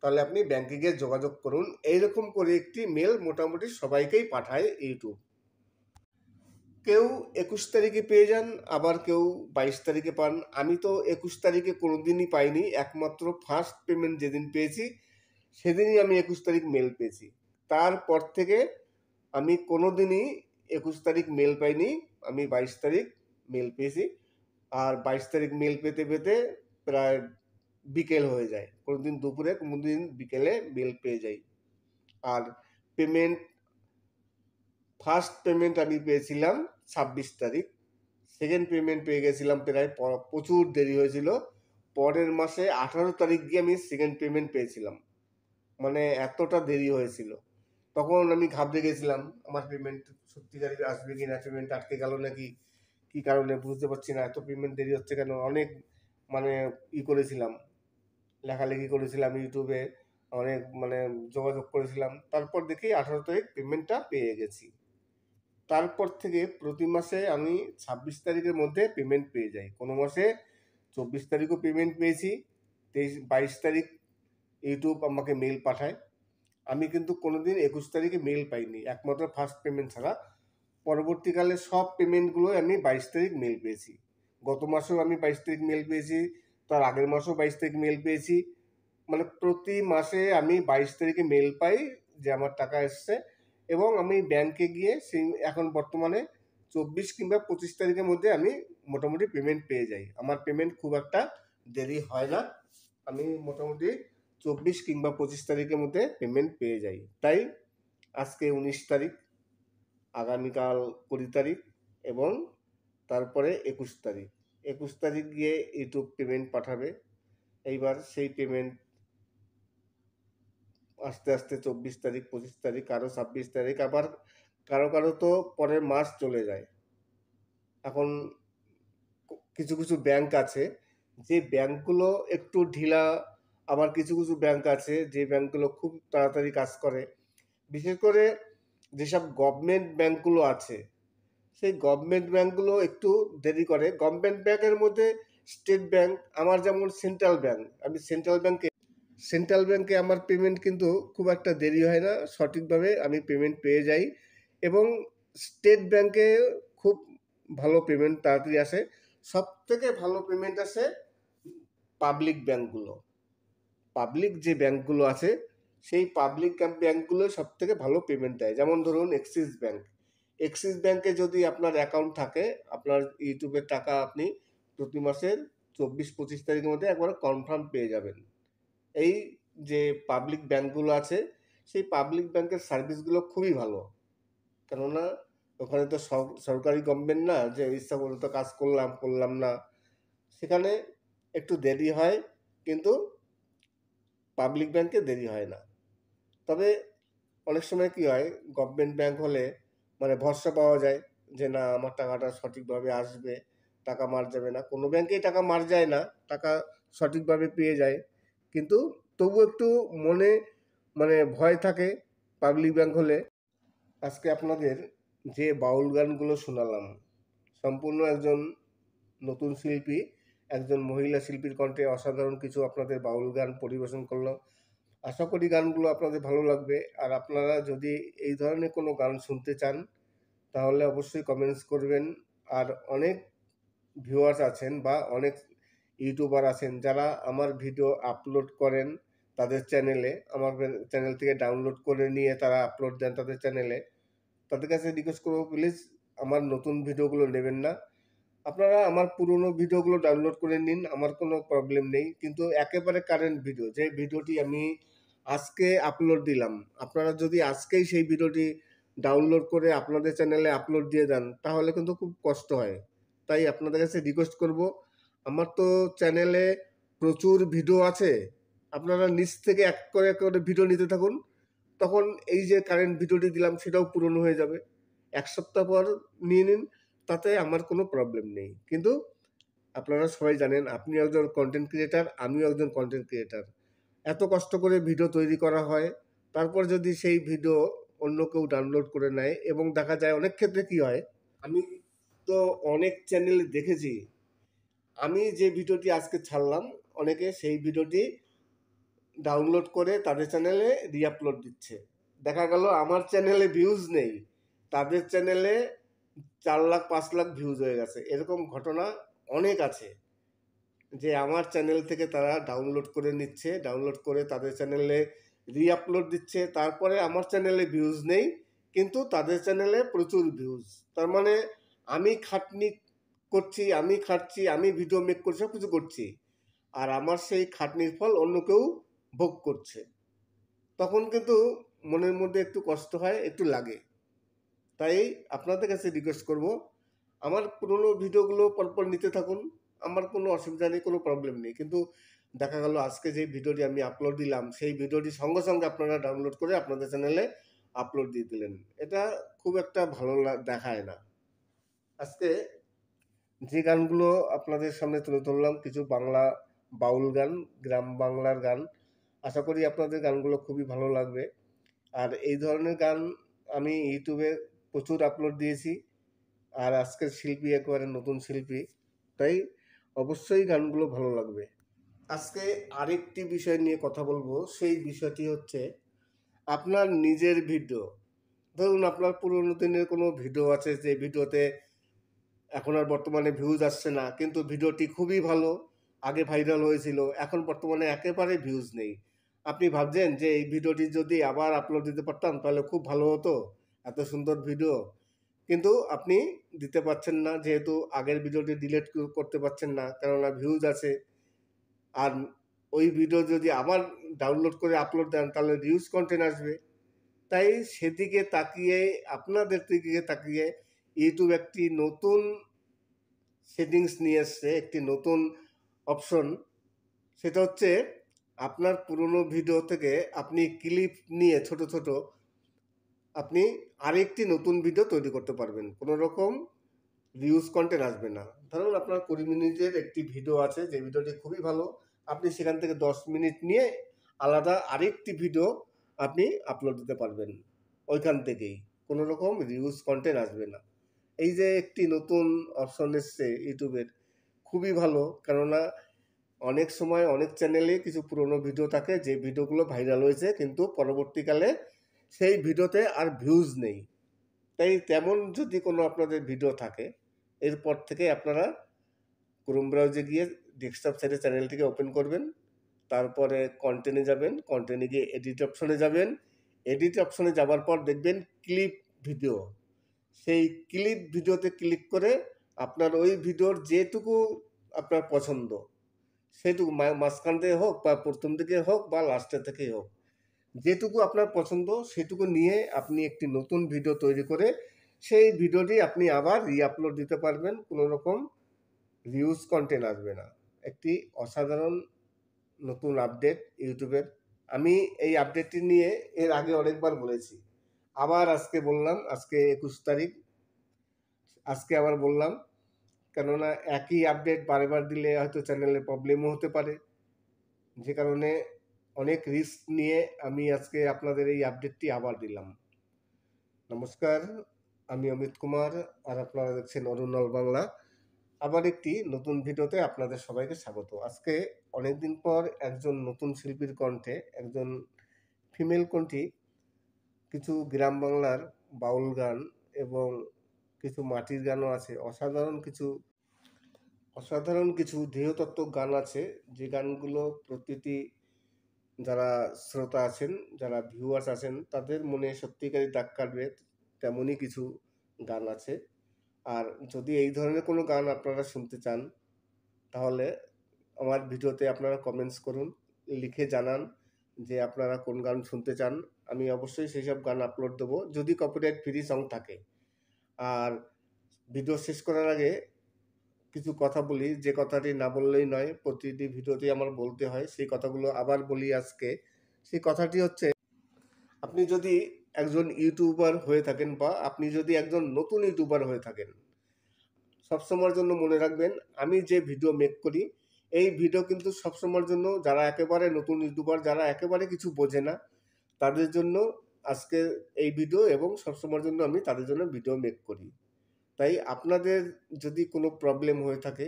তাহলে আপনি ব্যাংকে গিয়ে যোগাযোগ করুন। এইরকম করে একটি মেল মোটামুটি সবাইকেই পাঠায় ইউটিউব। কেউ 21 তারিখে পেয়ে যান, আবার কেউ 22 তারিখে পান। আমি তো 21 তারিখে কোনোদিনই পাইনি, একমাত্র ফার্স্ট পেমেন্ট যেদিন পেয়েছি সেদিনই আমি 21 তারিখ মেল পেয়েছি। তারপর থেকে আমি কোনোদিনই 21 তারিখ মেল পাইনি, আমি 22 তারিখ মেল পেয়েছি। আর 22 তারিখ মেল পেতে পেতে প্রায় বিকেল হয়ে যায়, কোনোদিন দুপুরে কোনোদিন বিকেলে মেল পেয়ে যাই। আর পেমেন্ট, ফার্স্ট পেমেন্ট আমি পেয়েছিলাম 26 তারিখ, সেকেন্ড পেমেন্ট পেয়ে গেছিলাম প্রায় প্রচুর দেরি হয়েছিল, পরের মাসে 18 তারিখ গিয়ে আমি সেকেন্ড পেমেন্ট পেয়েছিলাম। মানে এতটা দেরি হয়েছিল, তখন আমি ঘাবড়ে গেছিলাম আমার পেমেন্ট সত্যিকারই আসবে কিনা, পেমেন্ট আটকে গেল নাকি, কি কারণে বুঝতে পারছি না, এত পেমেন্ট দেরি হচ্ছে কেন। অনেক মানে করেছিলাম, লেখালেখি করেছিলাম ইউটিউবে, অনেক যোগাযোগ করেছিলাম। তারপর দেখি 18 তারিখ পেমেন্টটা পেয়ে গেছি। তারপর থেকে প্রতি মাসে আমি 26 তারিখের মধ্যে পেমেন্ট পেয়ে যাই। কোনো মাসে 24 তারিখও পেমেন্ট পেয়েছি, 22 তারিখ ইউটিউব আমাকে মেল পাঠায়। আমি কিন্তু কোনোদিন 21 তারিখে মেল পাইনি, একমাত্র ফার্স্ট পেমেন্ট ছাড়া। পরবর্তীকালে সব পেমেন্টগুলোই আমি 22 তারিখ মেল পেয়েছি। গত মাসেও আমি 22 তারিখ মেল পেয়েছি, তার আগের মাসেও 22 তারিখ মেল পেয়েছি। মানে প্রতি মাসে আমি 22 তারিখে মেল পাই যে আমার টাকা এসছে, এবং আমি ব্যাংকে গিয়ে সেই এখন বর্তমানে 24 কিংবা 25 তারিখের মধ্যে আমি মোটামুটি পেমেন্ট পেয়ে যাই। আমার পেমেন্ট খুব একটা দেরি হয় না, আমি মোটামুটি 24 কিংবা 25 তারিখের মধ্যে পেমেন্ট পেয়ে যাই। তাই আজকে 19 তারিখ, আগামীকাল 20 তারিখ এবং তারপরে 21 তারিখ। 21 তারিখ গিয়ে ইউটিউব পেমেন্ট পাঠাবে। এইবার সেই পেমেন্ট আস্তে আস্তে 24 তারিখ, 25 তারিখ, আরও 26 তারিখ, আবার কারো কারো তো পরের মাস চলে যায়। এখন কিছু কিছু ব্যাংক আছে যে ব্যাংকগুলো একটু ঢিলা, আবার কিছু কিছু ব্যাংক আছে যে ব্যাংকগুলো খুব তাড়াতাড়ি কাজ করে। বিশেষ করে যেসব গভর্নমেন্ট ব্যাংকগুলো আছে সেই গভর্নমেন্ট ব্যাংকগুলো একটু দেরি করে। গভর্নমেন্ট ব্যাংকের মধ্যে স্টেট ব্যাংক, আমার যেমন সেন্ট্রাল ব্যাংক, আমি সেন্ট্রাল ব্যাংকে আমার পেমেন্ট কিন্তু খুব একটা দেরি হয় না, সঠিকভাবে আমি পেমেন্ট পেয়ে যাই। এবং স্টেট ব্যাংকে খুব ভালো পেমেন্ট তাড়াতাড়ি আসে। সব থেকে ভালো পেমেন্ট আসে পাবলিক ব্যাংকগুলো। পাবলিক যে ব্যাংকগুলো আছে সেই পাবলিক ব্যাংকগুলো সব থেকে ভালো পেমেন্ট দেয়। যেমন ধরুন এক্সিস ব্যাংক, এক্সিস ব্যাংকে যদি আপনার অ্যাকাউন্ট থাকে, আপনার ইউটিউবের টাকা আপনি প্রতি মাসের 24-25 তারিখের মধ্যে একবার কনফার্ম পেয়ে যাবেন। এই যে পাবলিক ব্যাংকগুলো আছে সেই পাবলিক ব্যাংকের সার্ভিসগুলো খুবই ভালো। কেননা ওখানে তো সরকারি গভর্নমেন্ট না যে ইচ্ছা করে তো কাজ করলাম না, সেখানে একটু দেরি হয়, কিন্তু পাবলিক ব্যাংকে দেরি হয় না। তবে অনেক সময় কি হয়, গভর্নমেন্ট ব্যাংক হলে মানে ভরসা পাওয়া যায় যে না আমার টাকাটা সঠিকভাবে আসবে, টাকা মার যাবে না। কোনো ব্যাংকেই টাকা মার যায় না, টাকা সঠিকভাবে পেয়ে যায়, কিন্তু তবু একটু মনে মানে ভয় থাকে পাবলিক ব্যাংক হলে। আজকে আপনাদের যে বাউল গানগুলো শোনালাম, সম্পূর্ণ একজন নতুন শিল্পী, একজন মহিলা শিল্পীর কণ্ঠে অসাধারণ কিছু আপনাদের বাউল গান পরিবেশন করলাম। আশা করি গানগুলো আপনাদের ভালো লাগবে। আর আপনারা যদি এই ধরনের কোনো গান শুনতে চান তাহলে অবশ্যই কমেন্টস করবেন। আর অনেক ভিউয়ার্স আছেন বা অনেক ইউটিউবার আছেন যারা আমার ভিডিও আপলোড করেন তাদের চ্যানেলে, আমার চ্যানেল থেকে ডাউনলোড করে নিয়ে তারা আপলোড দেন তাদের চ্যানেলে। তাদের কাছে রিকোয়েস্ট করবো, প্লিজ আমার নতুন ভিডিওগুলো নেবেন না, আপনারা আমার পুরনো ভিডিওগুলো ডাউনলোড করে নিন, আমার কোনো প্রবলেম নেই। কিন্তু একেবারে কারেন্ট ভিডিও, যে ভিডিওটি আমি আজকে আপলোড দিলাম, আপনারা যদি আজকেই সেই ভিডিওটি ডাউনলোড করে আপনাদের চ্যানেলে আপলোড দিয়ে দেন তাহলে কিন্তু খুব কষ্ট হয়। তাই আপনাদের কাছে রিকোয়েস্ট করব, আমার তো চ্যানেলে প্রচুর ভিডিও আছে, আপনারা নিচ থেকে এক করে ভিডিও নিতে থাকুন, তখন এই যে কারেন্ট ভিডিওটি দিলাম সেটাও পূরণ হয়ে যাবে। এক সপ্তাহ পর নিয়ে নিন, তাতে আমার কোনো প্রবলেম নেই। কিন্তু আপনারা সবাই জানেন আপনি একজন কন্টেন্ট ক্রিয়েটার, আমিও একজন কন্টেন্ট ক্রিয়েটার। এত কষ্ট করে ভিডিও তৈরি করা হয়, তারপর যদি সেই ভিডিও অন্য কেউ ডাউনলোড করে নেয়, এবং দেখা যায় অনেক ক্ষেত্রে কি হয়, আমি তো অনেক চ্যানেলে দেখেছি, আমি যে ভিডিওটি আজকে ছাড়লাম অনেকে সেই ভিডিওটি ডাউনলোড করে তাদের চ্যানেলে রিআপলোড দিচ্ছে। দেখা গেল আমার চ্যানেলে ভিউজ নেই, তাদের চ্যানেলে 4 লাখ 5 লাখ ভিউজ হয়ে গেছে। এরকম ঘটনা অনেক আছে, যে আমার চ্যানেল থেকে তারা ডাউনলোড করে নিচ্ছে, ডাউনলোড করে তাদের চ্যানেলে রিআপলোড দিচ্ছে, তারপরে আমার চ্যানেলে ভিউজ নেই কিন্তু তাদের চ্যানেলে প্রচুর ভিউজ। তার মানে আমি খাটনি করছি, আমি খাটছি, আমি ভিডিও মেক করছি, সব কিছু করছি, আর আমার সেই খাটনির ফল অন্য কেউ ভোগ করছে। তখন কিন্তু মনের মধ্যে একটু কষ্ট হয়, একটু লাগে। তাই আপনাদের কাছে রিকোয়েস্ট করব, আমার পুরনো ভিডিওগুলো পরপর নিতে থাকুন, আমার কোনো অসুবিধা নেই, কোনো প্রবলেম নেই। কিন্তু দেখা গেল আজকে যে ভিডিওটি আমি আপলোড দিলাম সেই ভিডিওটি সঙ্গে সঙ্গে আপনারা ডাউনলোড করে আপনাদের চ্যানেলে আপলোড দিয়ে দিলেন, এটা খুব একটা ভালো দেখায় না। আজকে যে গানগুলো আপনাদের সামনে তুলে ধরলাম কিছু বাংলা বাউল গান, গ্রাম বাংলার গান, আশা করি আপনাদের গানগুলো খুবই ভালো লাগবে। আর এই ধরনের গান আমি ইউটিউবে প্রচুর আপলোড দিয়েছি, আর আজকের শিল্পী একেবারে নতুন শিল্পী, তাই অবশ্যই গানগুলো ভালো লাগবে। আজকে আরেকটি বিষয় নিয়ে কথা বলবো, সেই বিষয়টি হচ্ছে আপনার নিজের ভিডিও। ধরুন আপনার পুরোনো দিনের কোনো ভিডিও আছে, যে ভিডিওতে এখন আর বর্তমানে ভিউজ আসছে না, কিন্তু ভিডিওটি খুবই ভালো, আগে ভাইরাল হয়েছিল, এখন বর্তমানে একেবারে ভিউজ নেই। আপনি ভাবছেন যে এই ভিডিওটি যদি আবার আপলোড দিতে পারতাম তাহলে খুব ভালো হতো, এত সুন্দর ভিডিও, কিন্তু আপনি দিতে পারছেন না, যেহেতু আগের ভিডিওটি ডিলিট করতে পারছেন না, কেননা ভিউজ আছে। আর ওই ভিডিও যদি আবার ডাউনলোড করে আপলোড দেন তাহলে রিউজ কন্টেন্ট আসবে। তাই সেদিকে তাকিয়ে, আপনাদের দিকে তাকিয়ে ইউটিউব একটি নতুন সেটিংস নিয়ে এসছে, একটি নতুন অপশন। সেটা হচ্ছে আপনার পুরনো ভিডিও থেকে আপনি ক্লিপ নিয়ে ছোট ছোট আপনি আরেকটি নতুন ভিডিও তৈরি করতে পারবেন, কোনো রকম ভিউজ কন্টেন্ট আসবে না। ধরুন আপনার 20 মিনিটের একটি ভিডিও আছে, যে ভিডিওটি খুবই ভালো, আপনি সেখান থেকে 10 মিনিট নিয়ে আলাদা আরেকটি ভিডিও আপনি আপলোড দিতে পারবেন, ওইখান থেকেই কোনো রকম ভিউজ কন্টেন্ট আসবে না। এই যে একটি নতুন অপশন এসছে ইউটিউবের, খুবই ভালো, কেননা অনেক সময় অনেক চ্যানেলে কিছু পুরনো ভিডিও থাকে যে ভিডিওগুলো ভাইরাল হয়েছে কিন্তু পরবর্তীকালে সেই ভিডিওতে আর ভিউজ নেই। তাই তেমন যদি কোনো আপনাদের ভিডিও থাকে, এরপর থেকে আপনারা ক্রোম ব্রাউজে গিয়ে ডেস্কটপ সাইডে চ্যানেলটিকে ওপেন করবেন, তারপরে কন্টেন্টে যাবেন, কন্টেন্টে গিয়ে এডিট অপশনে যাবেন, এডিট অপশনে যাওয়ার পর দেখবেন ক্লিপ ভিডিও, সেই ক্লিপ ভিডিওতে ক্লিক করে আপনার ওই ভিডিওর যেটুকু আপনার পছন্দ সেটুকু, মাঝখান থেকে হোক বা প্রথম থেকে হোক বা লাস্টের থেকেই হোক, যেটুকু আপনার পছন্দ সেটুকু নিয়ে আপনি একটি নতুন ভিডিও তৈরি করে সেই ভিডিওটি আপনি আবার রিআপলোড দিতে পারবেন, কোনো রকম রিউজ কন্টেন্ট আসবে না। একটি অসাধারণ নতুন আপডেট ইউটিউবের। আমি এই আপডেটটি নিয়ে এর আগে অনেকবার বলেছি, আবার আজকে বললাম, আজকে 21 তারিখ, আজকে আবার বললাম, কেননা একই আপডেট বারবার দিলে হয়তো চ্যানেলের প্রবলেমও হতে পারে, যে কারণে অনেক রিস্ক নিয়ে আমি আজকে আপনাদের এই আপডেটটি আবার দিলাম। নমস্কার, আমি অমিত কুমার, আর আপনারা দেখছেন অরুণল বাংলা। আবার একটি নতুন ভিডিওতে আপনাদের সবাইকে স্বাগত। আজকে অনেকদিন পর একজন নতুন শিল্পীর কণ্ঠে, একজন ফিমেল কণ্ঠী কিছু গ্রাম বাংলার বাউল গান এবং কিছু মাটির গানও আছে, অসাধারণ কিছু দেহতত্ত্বক গান আছে, যে গানগুলো প্রতিটি যারা শ্রোতা আছেন, যারা ভিউয়ার্স আছেন, তাদের মনে সত্যিকারই দাগ কাটবে, তেমনই কিছু গান আছে। আর যদি এই ধরনের কোনো গান আপনারা শুনতে চান, তাহলে আমার ভিডিওতে আপনারা কমেন্টস করুন, লিখে জানান যে আপনারা কোন গান শুনতে চান। আমি অবশ্যই সেই সব গান আপলোড দেবো, যদি কপিরাইট ফ্রি সং থাকে। আর ভিডিও শেষ করার আগে কিছু কথা বলি, যে কথাটি না বললেই নয়, প্রতিটি ভিডিওতেই আমার বলতে হয়, সেই কথাগুলো আবার বলি আজকে। সেই কথাটি হচ্ছে, আপনি যদি একজন ইউটিউবার হয়ে থাকেন বা আপনি যদি একজন নতুন ইউটিউবার হয়ে থাকেন, সবসময়ের জন্য মনে রাখবেন, আমি যে ভিডিও মেক করি এই ভিডিও কিন্তু সবসময়ের জন্য যারা একেবারে নতুন ইউটিউবার, যারা একেবারে কিছু বোঝে না, তাদের জন্য আজকে এই ভিডিও, এবং সবসময়ের জন্য আমি তাদের জন্য ভিডিও মেক করি। তাই আপনাদের যদি কোনো প্রবলেম হয়ে থাকে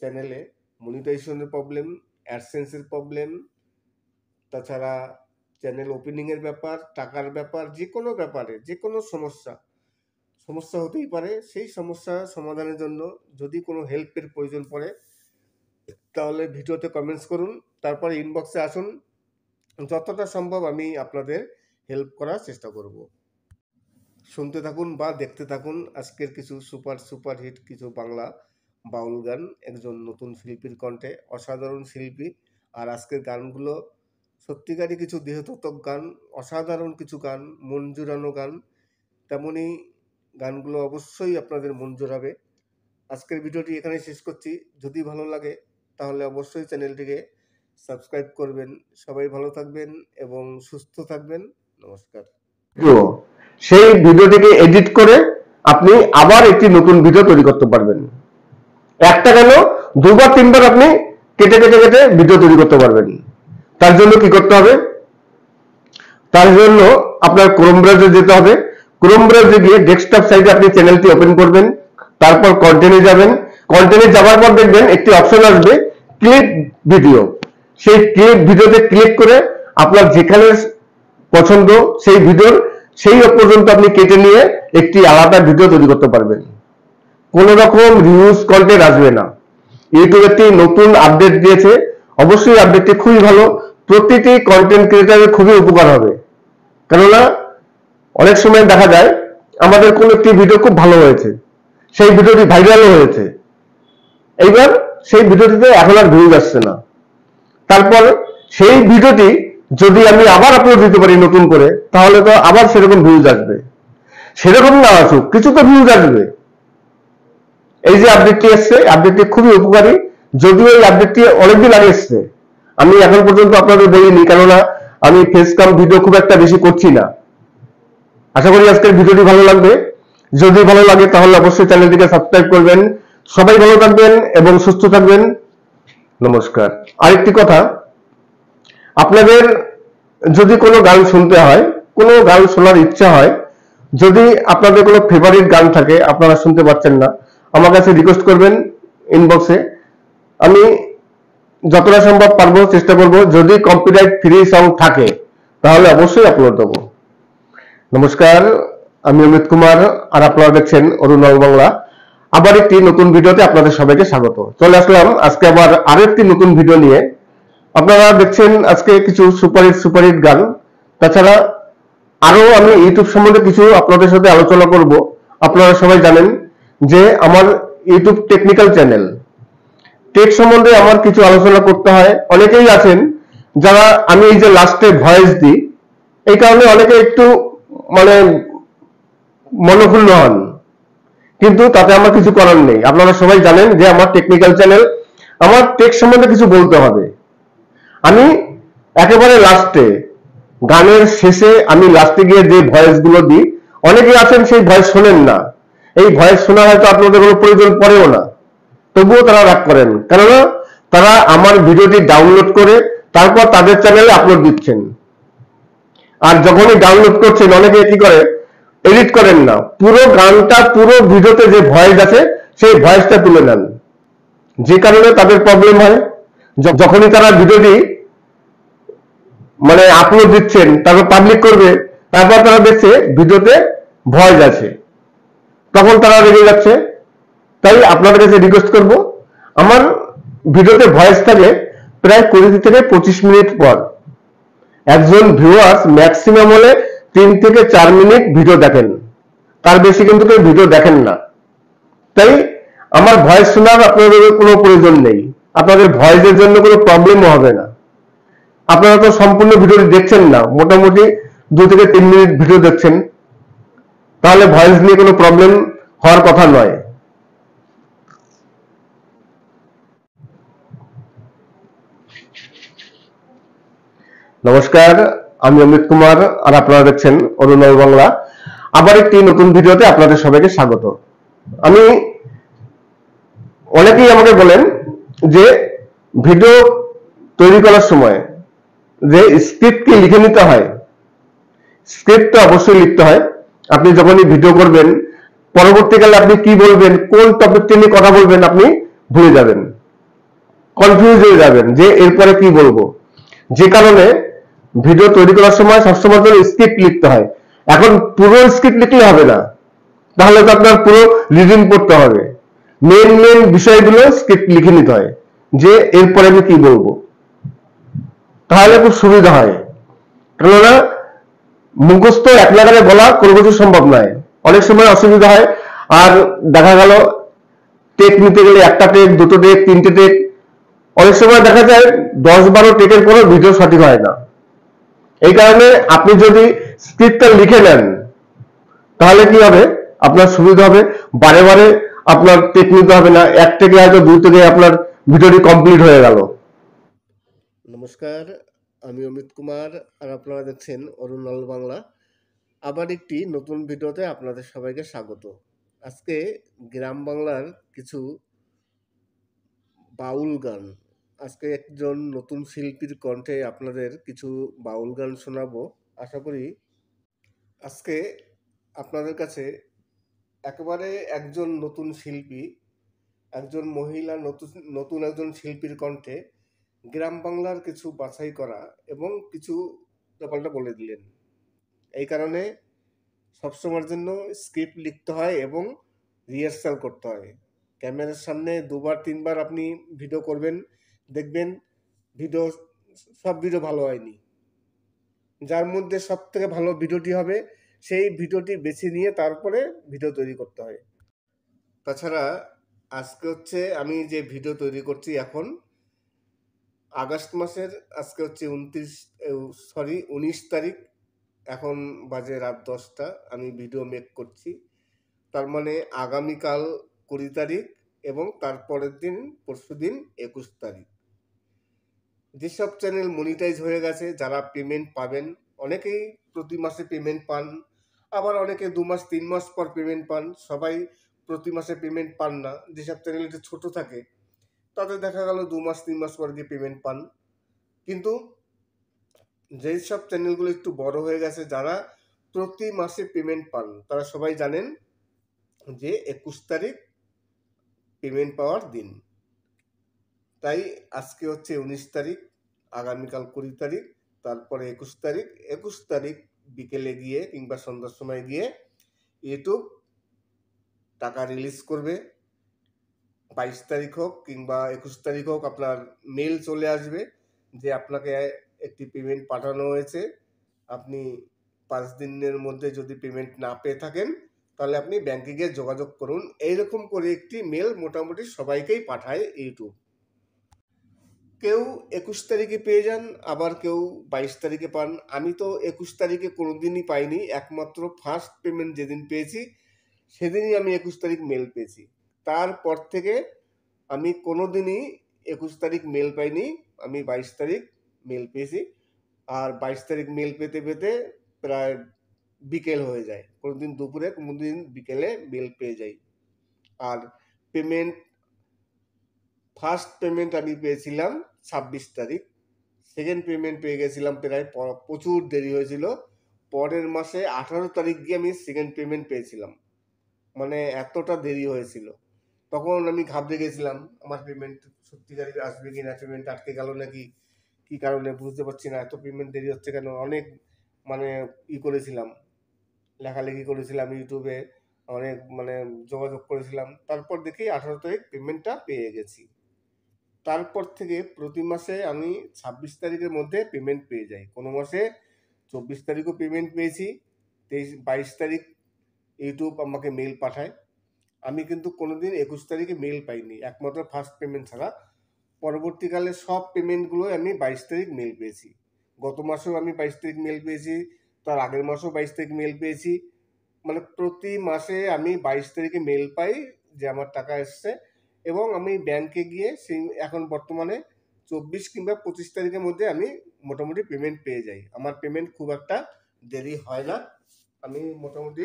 চ্যানেলে, মনিটাইজেশনের প্রবলেম, অ্যাডসেন্সের প্রবলেম, তাছাড়া চ্যানেল ওপেনিংয়ের ব্যাপার, টাকার ব্যাপার, যে কোনো ব্যাপারে যে কোনো সমস্যা হতেই পারে, সেই সমস্যা সমাধানের জন্য যদি কোনো হেল্পের প্রয়োজন পড়ে, তাহলে ভিডিওতে কমেন্টস করুন, তারপরে ইনবক্সে আসুন, যতটা সম্ভব আমি আপনাদের হেল্প করার চেষ্টা করব। শুনতে থাকুন বা দেখতে থাকুন আজকের কিছু সুপার হিট কিছু বাংলা বাউল গান, একজন নতুন শিল্পীর কণ্ঠে, অসাধারণ শিল্পী। আর আজকের গানগুলো সত্যিকারই কিছু দেহতত্ত্বক গান, অসাধারণ কিছু গান, মন জুড়ানো গান, তেমনই গানগুলো অবশ্যই আপনাদের মন জোড়াবে। আজকের ভিডিওটি এখানেই শেষ করছি। যদি ভালো লাগে তাহলে অবশ্যই চ্যানেলটিকে সাবস্ক্রাইব করবেন। সবাই ভালো থাকবেন এবং সুস্থ থাকবেন। নমস্কার। সেই ভিডিওটিকে এডিট করে আপনি আবার একটি নতুন ভিডিও তৈরি করতে পারবেন। একটা কেন, দুবার তিনবার আপনি কেটে কেটে কেটে ভিডিও তৈরি করতে পারবেন। তার জন্য কি করতে হবে? তার জন্য আপনার ক্রোম ব্রাউজারে যেতে হবে। ক্রোম ব্রাউজারে গিয়ে ডেস্কটপ সাইটে আপনি চ্যানেলটি ওপেন করবেন, তারপর কন্টেন্টে যাবেন। কন্টেন্টে যাওয়ার পর দেখবেন একটি অপশন আসবে ক্লিপ ভিডিও। সেই ক্লিপ ভিডিওতে ক্লিক করে আপনার যেখানে পছন্দ সেই ভিডিওর সেই পর্যন্ত আপনি কেটে নিয়ে একটি আলাদা ভিডিও তৈরি করতে পারবেন। কোনো রকম রিউজ কন্টেন্ট আসবে না। ইউটিউব একটি নতুন আপডেট দিয়েছে, অবশ্যই আপডেটটি খুবই ভালো, প্রতিটি কন্টেন্ট ক্রিয়েটরের খুবই উপকার হবে। কেননা অনেক সময় দেখা যায় আমাদের কোনো একটি ভিডিও খুব ভালো হয়েছে, সেই ভিডিওটি ভাইরালও হয়েছে, এইবার সেই ভিডিওটিতে এখন আর ভিউজ আসছে না। তারপর সেই ভিডিওটি যদি আমি আবার আপলোড দিতে পারি নতুন করে, তাহলে তো আবার সেরকম ভিউজ আসবে। সেরকম না আসুক, কিছু তো ভিউজ আসবে। এই যে আপডেটটি এসছে, আপডেটটি খুবই উপকারী, যদিও এই আপডেটটি অনেকদিন আগে এসছে, আমি এখন পর্যন্ত আপনাদের বলিনি, কেননা আমি ফেস কাম ভিডিও খুব একটা বেশি করছি না। আশা করি আজকের ভিডিওটি ভালো লাগবে। যদি ভালো লাগে তাহলে অবশ্যই চ্যানেলটিকে সাবস্ক্রাইব করবেন। সবাই ভালো থাকবেন এবং সুস্থ থাকবেন। নমস্কার। আরেকটি কথা, আপনাদের যদি কোনো গান শুনতে হয়, কোনো গান শোনার ইচ্ছা হয়, যদি আপনাদের কোনো ফেভারিট গান থাকে আপনারা শুনতে পাচ্ছেন না, আমার কাছে রিকোয়েস্ট করবেন ইনবক্সে, আমি যতটা সম্ভব পারবো চেষ্টা করব। যদি কপিরাইট ফ্রি সং থাকে তাহলে অবশ্যই আপলোড দেবো। নমস্কার, আমি অমিত কুমার, আর আপনারা দেখছেন অরুণল বাংলা। আবার একটি নতুন ভিডিওতে আপনাদের সবাইকে স্বাগত। চলে আসলাম আজকে আবার আরেকটি নতুন ভিডিও নিয়ে। আপনারা দেখছেন আজকে কিছু সুপারহিট গান, তাছাড়া আরো আমি ইউটিউব সম্বন্ধে কিছু আপনাদের সাথে আলোচনা করব। আপনারা সবাই জানেন যে আমার ইউটিউব টেকনিক্যাল চ্যানেল, টেক সম্বন্ধে আমার কিছু আলোচনা করতে হয়। অনেকেই আছেন যারা আমি এই যে লাস্টে ভয়েস দিই, এই কারণে অনেকে একটু মানে মনোক্ষুণ্ণ হন, কিন্তু তাতে আমার কিছু করার নেই। আপনারা সবাই জানেন যে আমার টেকনিক্যাল চ্যানেল, আমার টেক সম্বন্ধে কিছু বলতে হবে। আমি একেবারে লাস্টে, গানের শেষে আমি লাস্টে গিয়ে যে ভয়েস গুলো দিই, অনেকে আছেন সেই ভয়েস শোনেন না। এই ভয়েস শোনা হয়তো আপনাদের কোনো প্রয়োজন পড়েও না, তবুও তারা রাগ করেন, কেননা তারা আমার ভিডিওটি ডাউনলোড করে তারপর তাদের চ্যানেলে আপলোড দিচ্ছেন। আর যখনই ডাউনলোড করছেন অনেকে কি করে, এডিট করেন না, পুরো গানটা পুরো ভিডিওতে যে ভয়েস আছে সেই ভয়েসটা তুলে নেন, যে কারণে তাদের প্রবলেম হয়। যখনই তারা ভিডিওটি মানে আপলোড দিচ্ছেন, তারপর পাবলিক করবে, তারপর তারা দেখছে ভিডিওতে ভয়েস আছে, তখন তারা রেগে যাচ্ছে। তাই আপনাদের কাছে রিকোয়েস্ট করব, আমার ভিডিওতে ভয়েস থাকে প্রায় 20 থেকে 25 মিনিট পর। একজন ভিউয়ার্স ম্যাক্সিমাম হলে 3 থেকে 4 মিনিট ভিডিও দেখেন, তার বেশি কিন্তু কেউ ভিডিও দেখেন না। তাই আমার ভয়েস শোনার আপনাদের কোনো প্রয়োজন নেই, আপনাদের ভয়েসের জন্য কোনো প্রবলেমও হবে না। আপনারা তো সম্পূর্ণ ভিডিওটি দেখছেন না, মোটামুটি 2 থেকে 3 মিনিট ভিডিও দেখছেন, তাহলে ভয়েস নিয়ে কোনো প্রবলেম হওয়ার কথা নয়। নমস্কার, আমি অমিত কুমার, আর আপনারা দেখছেন অরুণাল বাংলা। আবার একটি নতুন ভিডিওতে আপনাদের সবাইকে স্বাগত। আমি অনেকেই আমাকে বলেন যে ভিডিও তৈরি করার সময় যে স্ক্রিপ্ট কি লিখে নিতে হয়। স্ক্রিপ্ট তো অবশ্যই লিখতে হয়। আপনি যখনই ভিডিও করবেন, পরবর্তীকালে আপনি কি বলবেন, কোন টপিকটি নিয়ে কথা বলবেন, আপনি ভুলে যাবেন, কনফিউজ হয়ে যাবেন যে এরপরে কি বলবো। যে কারণে ভিডিও তৈরি করার সময় সবসময় জন্য স্ক্রিপ্ট লিখতে হয়। এখন পুরো স্ক্রিপ্ট লিখলে হবে না, তাহলে তো আপনার পুরো রিডিং পড়তে হবে। মেন মেন বিষয়গুলো স্ক্রিপ্ট লিখে নিতে হয়, যে এরপরে আমি কি বলবো, তাহলে খুব সুবিধা হয়। কেননা মুখস্থ এক লাগারে বলা কোনো কিছু সম্ভব নয়, অনেক সময় অসুবিধা হয়। আর দেখা গেল টেক নিতে গেলে একটা টেক, দুটো টেক, তিনটে টেক, অনেক সময় দেখা যায় 10-12 টেকের পরও ভিডিও সঠিক হয় না। এই কারণে আপনি যদি স্ক্রিপ্টটা লিখে নেন, তাহলে কি হবে, আপনার সুবিধা হবে। বারে বারে আপনার টেক নিতে হবে না, এক থেকে হয়তো 2 থেকে আপনার ভিডিওটি কমপ্লিট হয়ে গেল। নমস্কার, আমি অমিত কুমার, আর আপনারা দেখছেন অরুণাল বাংলা। আবার একটি নতুন ভিডিওতে আপনাদের সবাইকে স্বাগত। আজকে গ্রাম বাংলার কিছু বাউল গান, আজকে একজন নতুন শিল্পীর কণ্ঠে আপনাদের কিছু বাউল গান শোনাবো। আশা করি আজকে আপনাদের কাছে একেবারে একজন নতুন শিল্পী, একজন মহিলা, নতুন একজন শিল্পীর কণ্ঠে গ্রাম বাংলার কিছু বাছাই করা এবং কিছু ব্যাপারটা বলে দিলেন। এই কারণে সবসময়ের জন্য স্ক্রিপ্ট লিখতে হয় এবং রিহার্সাল করতে হয়। ক্যামেরার সামনে 2-3 বার আপনি ভিডিও করবেন, দেখবেন সব ভিডিও ভালো হয়নি। যার মধ্যে সব থেকে ভালো ভিডিওটি হবে, সেই ভিডিওটি বেছে নিয়ে তারপরে ভিডিও তৈরি করতে হয়। তাছাড়া আজকে হচ্ছে আমি যে ভিডিও তৈরি করছি এখন আগস্ট মাসের, আজকে হচ্ছে 19 তারিখ, এখন বাজে রাত 10টা, আমি ভিডিও মেক করছি। তার মানে আগামীকাল 20 তারিখ এবং তারপরের দিন পরশুদিন 21 তারিখ। যেসব চ্যানেল মনিটাইজ হয়ে গেছে, যারা পেমেন্ট পাবেন, অনেকেই প্রতি মাসে পেমেন্ট পান, আবার অনেকে 2 মাস 3 মাস পর পেমেন্ট পান। সবাই প্রতি মাসে পেমেন্ট পান না। যেসব চ্যানেল একটু ছোট থাকে তাদের দেখা গেল 2 মাস 3 মাস পর গিয়ে পেমেন্ট পান। কিন্তু যেই সব চ্যানেলগুলো একটু বড় হয়ে গেছে, যারা প্রতি মাসে পেমেন্ট পান, তারা সবাই জানেন যে 21 তারিখ পেমেন্ট পাওয়ার দিন। তাই আজকে হচ্ছে 19 তারিখ, আগামীকাল 20 তারিখ, তারপরে 21 তারিখ। 21 তারিখ বিকেলে গিয়ে কিংবা সন্ধ্যার সময় গিয়ে ইউটিউব টাকা রিলিজ করবে। 22 তারিখ হোক কিংবা 21 তারিখ হোক, আপনার মেল চলে আসবে যে আপনাকে একটি পেমেন্ট পাঠানো হয়েছে। আপনি 5 দিনের মধ্যে যদি পেমেন্ট না পেয়ে থাকেন, তাহলে আপনি ব্যাংকে গিয়ে যোগাযোগ করুন। এইরকম করে একটি মেল মোটামুটি সবাইকেই পাঠায় ইউটিউব। কেউ 21 তারিখে পেয়ে যান, আবার কেউ 22 তারিখে পান। আমি তো 21 তারিখে কোনোদিনই পাইনি, একমাত্র ফার্স্ট পেমেন্ট যেদিন পেয়েছি সেদিনই আমি 21 তারিখ মেল পেয়েছি। তারপর থেকে আমি কোনোদিনই 21 তারিখ মেল পাইনি, আমি 22 তারিখ মেল পেয়েছি। আর 22 তারিখ মেল পেতে পেতে প্রায় বিকেল হয়ে যায়, কোনোদিন দুপুরে কোনোদিন বিকেলে মেল পেয়ে যাই। আর পেমেন্ট, ফার্স্ট পেমেন্ট আমি পেয়েছিলাম 26 তারিখ, সেকেন্ড পেমেন্ট পেয়ে গেছিলাম প্রায় প্রচুর দেরি হয়েছিল, পরের মাসে 18 তারিখ গিয়ে আমি সেকেন্ড পেমেন্ট পেয়েছিলাম, মানে এতটা দেরি হয়েছিল। তখন আমি ঘাবড়ে গেছিলাম, আমার পেমেন্ট সত্যিকারের আসবে কি না, পেমেন্ট আটকে গেল নাকি, কি কারণে বুঝতে পারছি না, এত পেমেন্ট দেরি হচ্ছে কেন। অনেক মানে করেছিলাম, লেখালেখি করেছিলাম ইউটিউবে, অনেক যোগাযোগ করেছিলাম। তারপর দেখি 18 তারিখ পেমেন্টটা পেয়ে গেছি। তারপর থেকে প্রতি মাসে আমি 26 তারিখের মধ্যে পেমেন্ট পেয়ে যাই। কোনো মাসে 24 তারিখও পেমেন্ট পেয়েছি, 22 তারিখ ইউটিউব আমাকে মেল পাঠায়। আমি কিন্তু কোনোদিন 21 তারিখে মেল পাইনি, একমাত্র ফার্স্ট পেমেন্ট ছাড়া। পরবর্তীকালে সব পেমেন্টগুলোই আমি 22 তারিখ মেল পেয়েছি। গত মাসেও আমি 22 তারিখ মেল পেয়েছি, তার আগের মাসেও 22 তারিখ মেল পেয়েছি। প্রতি মাসে আমি 22 তারিখে মেল পাই যে আমার টাকা এসছে, এবং আমি ব্যাংকে গিয়ে সেই এখন বর্তমানে 24 কিংবা 25 তারিখের মধ্যে আমি মোটামুটি পেমেন্ট পেয়ে যাই। আমার পেমেন্ট খুব একটা দেরি হয় না, আমি মোটামুটি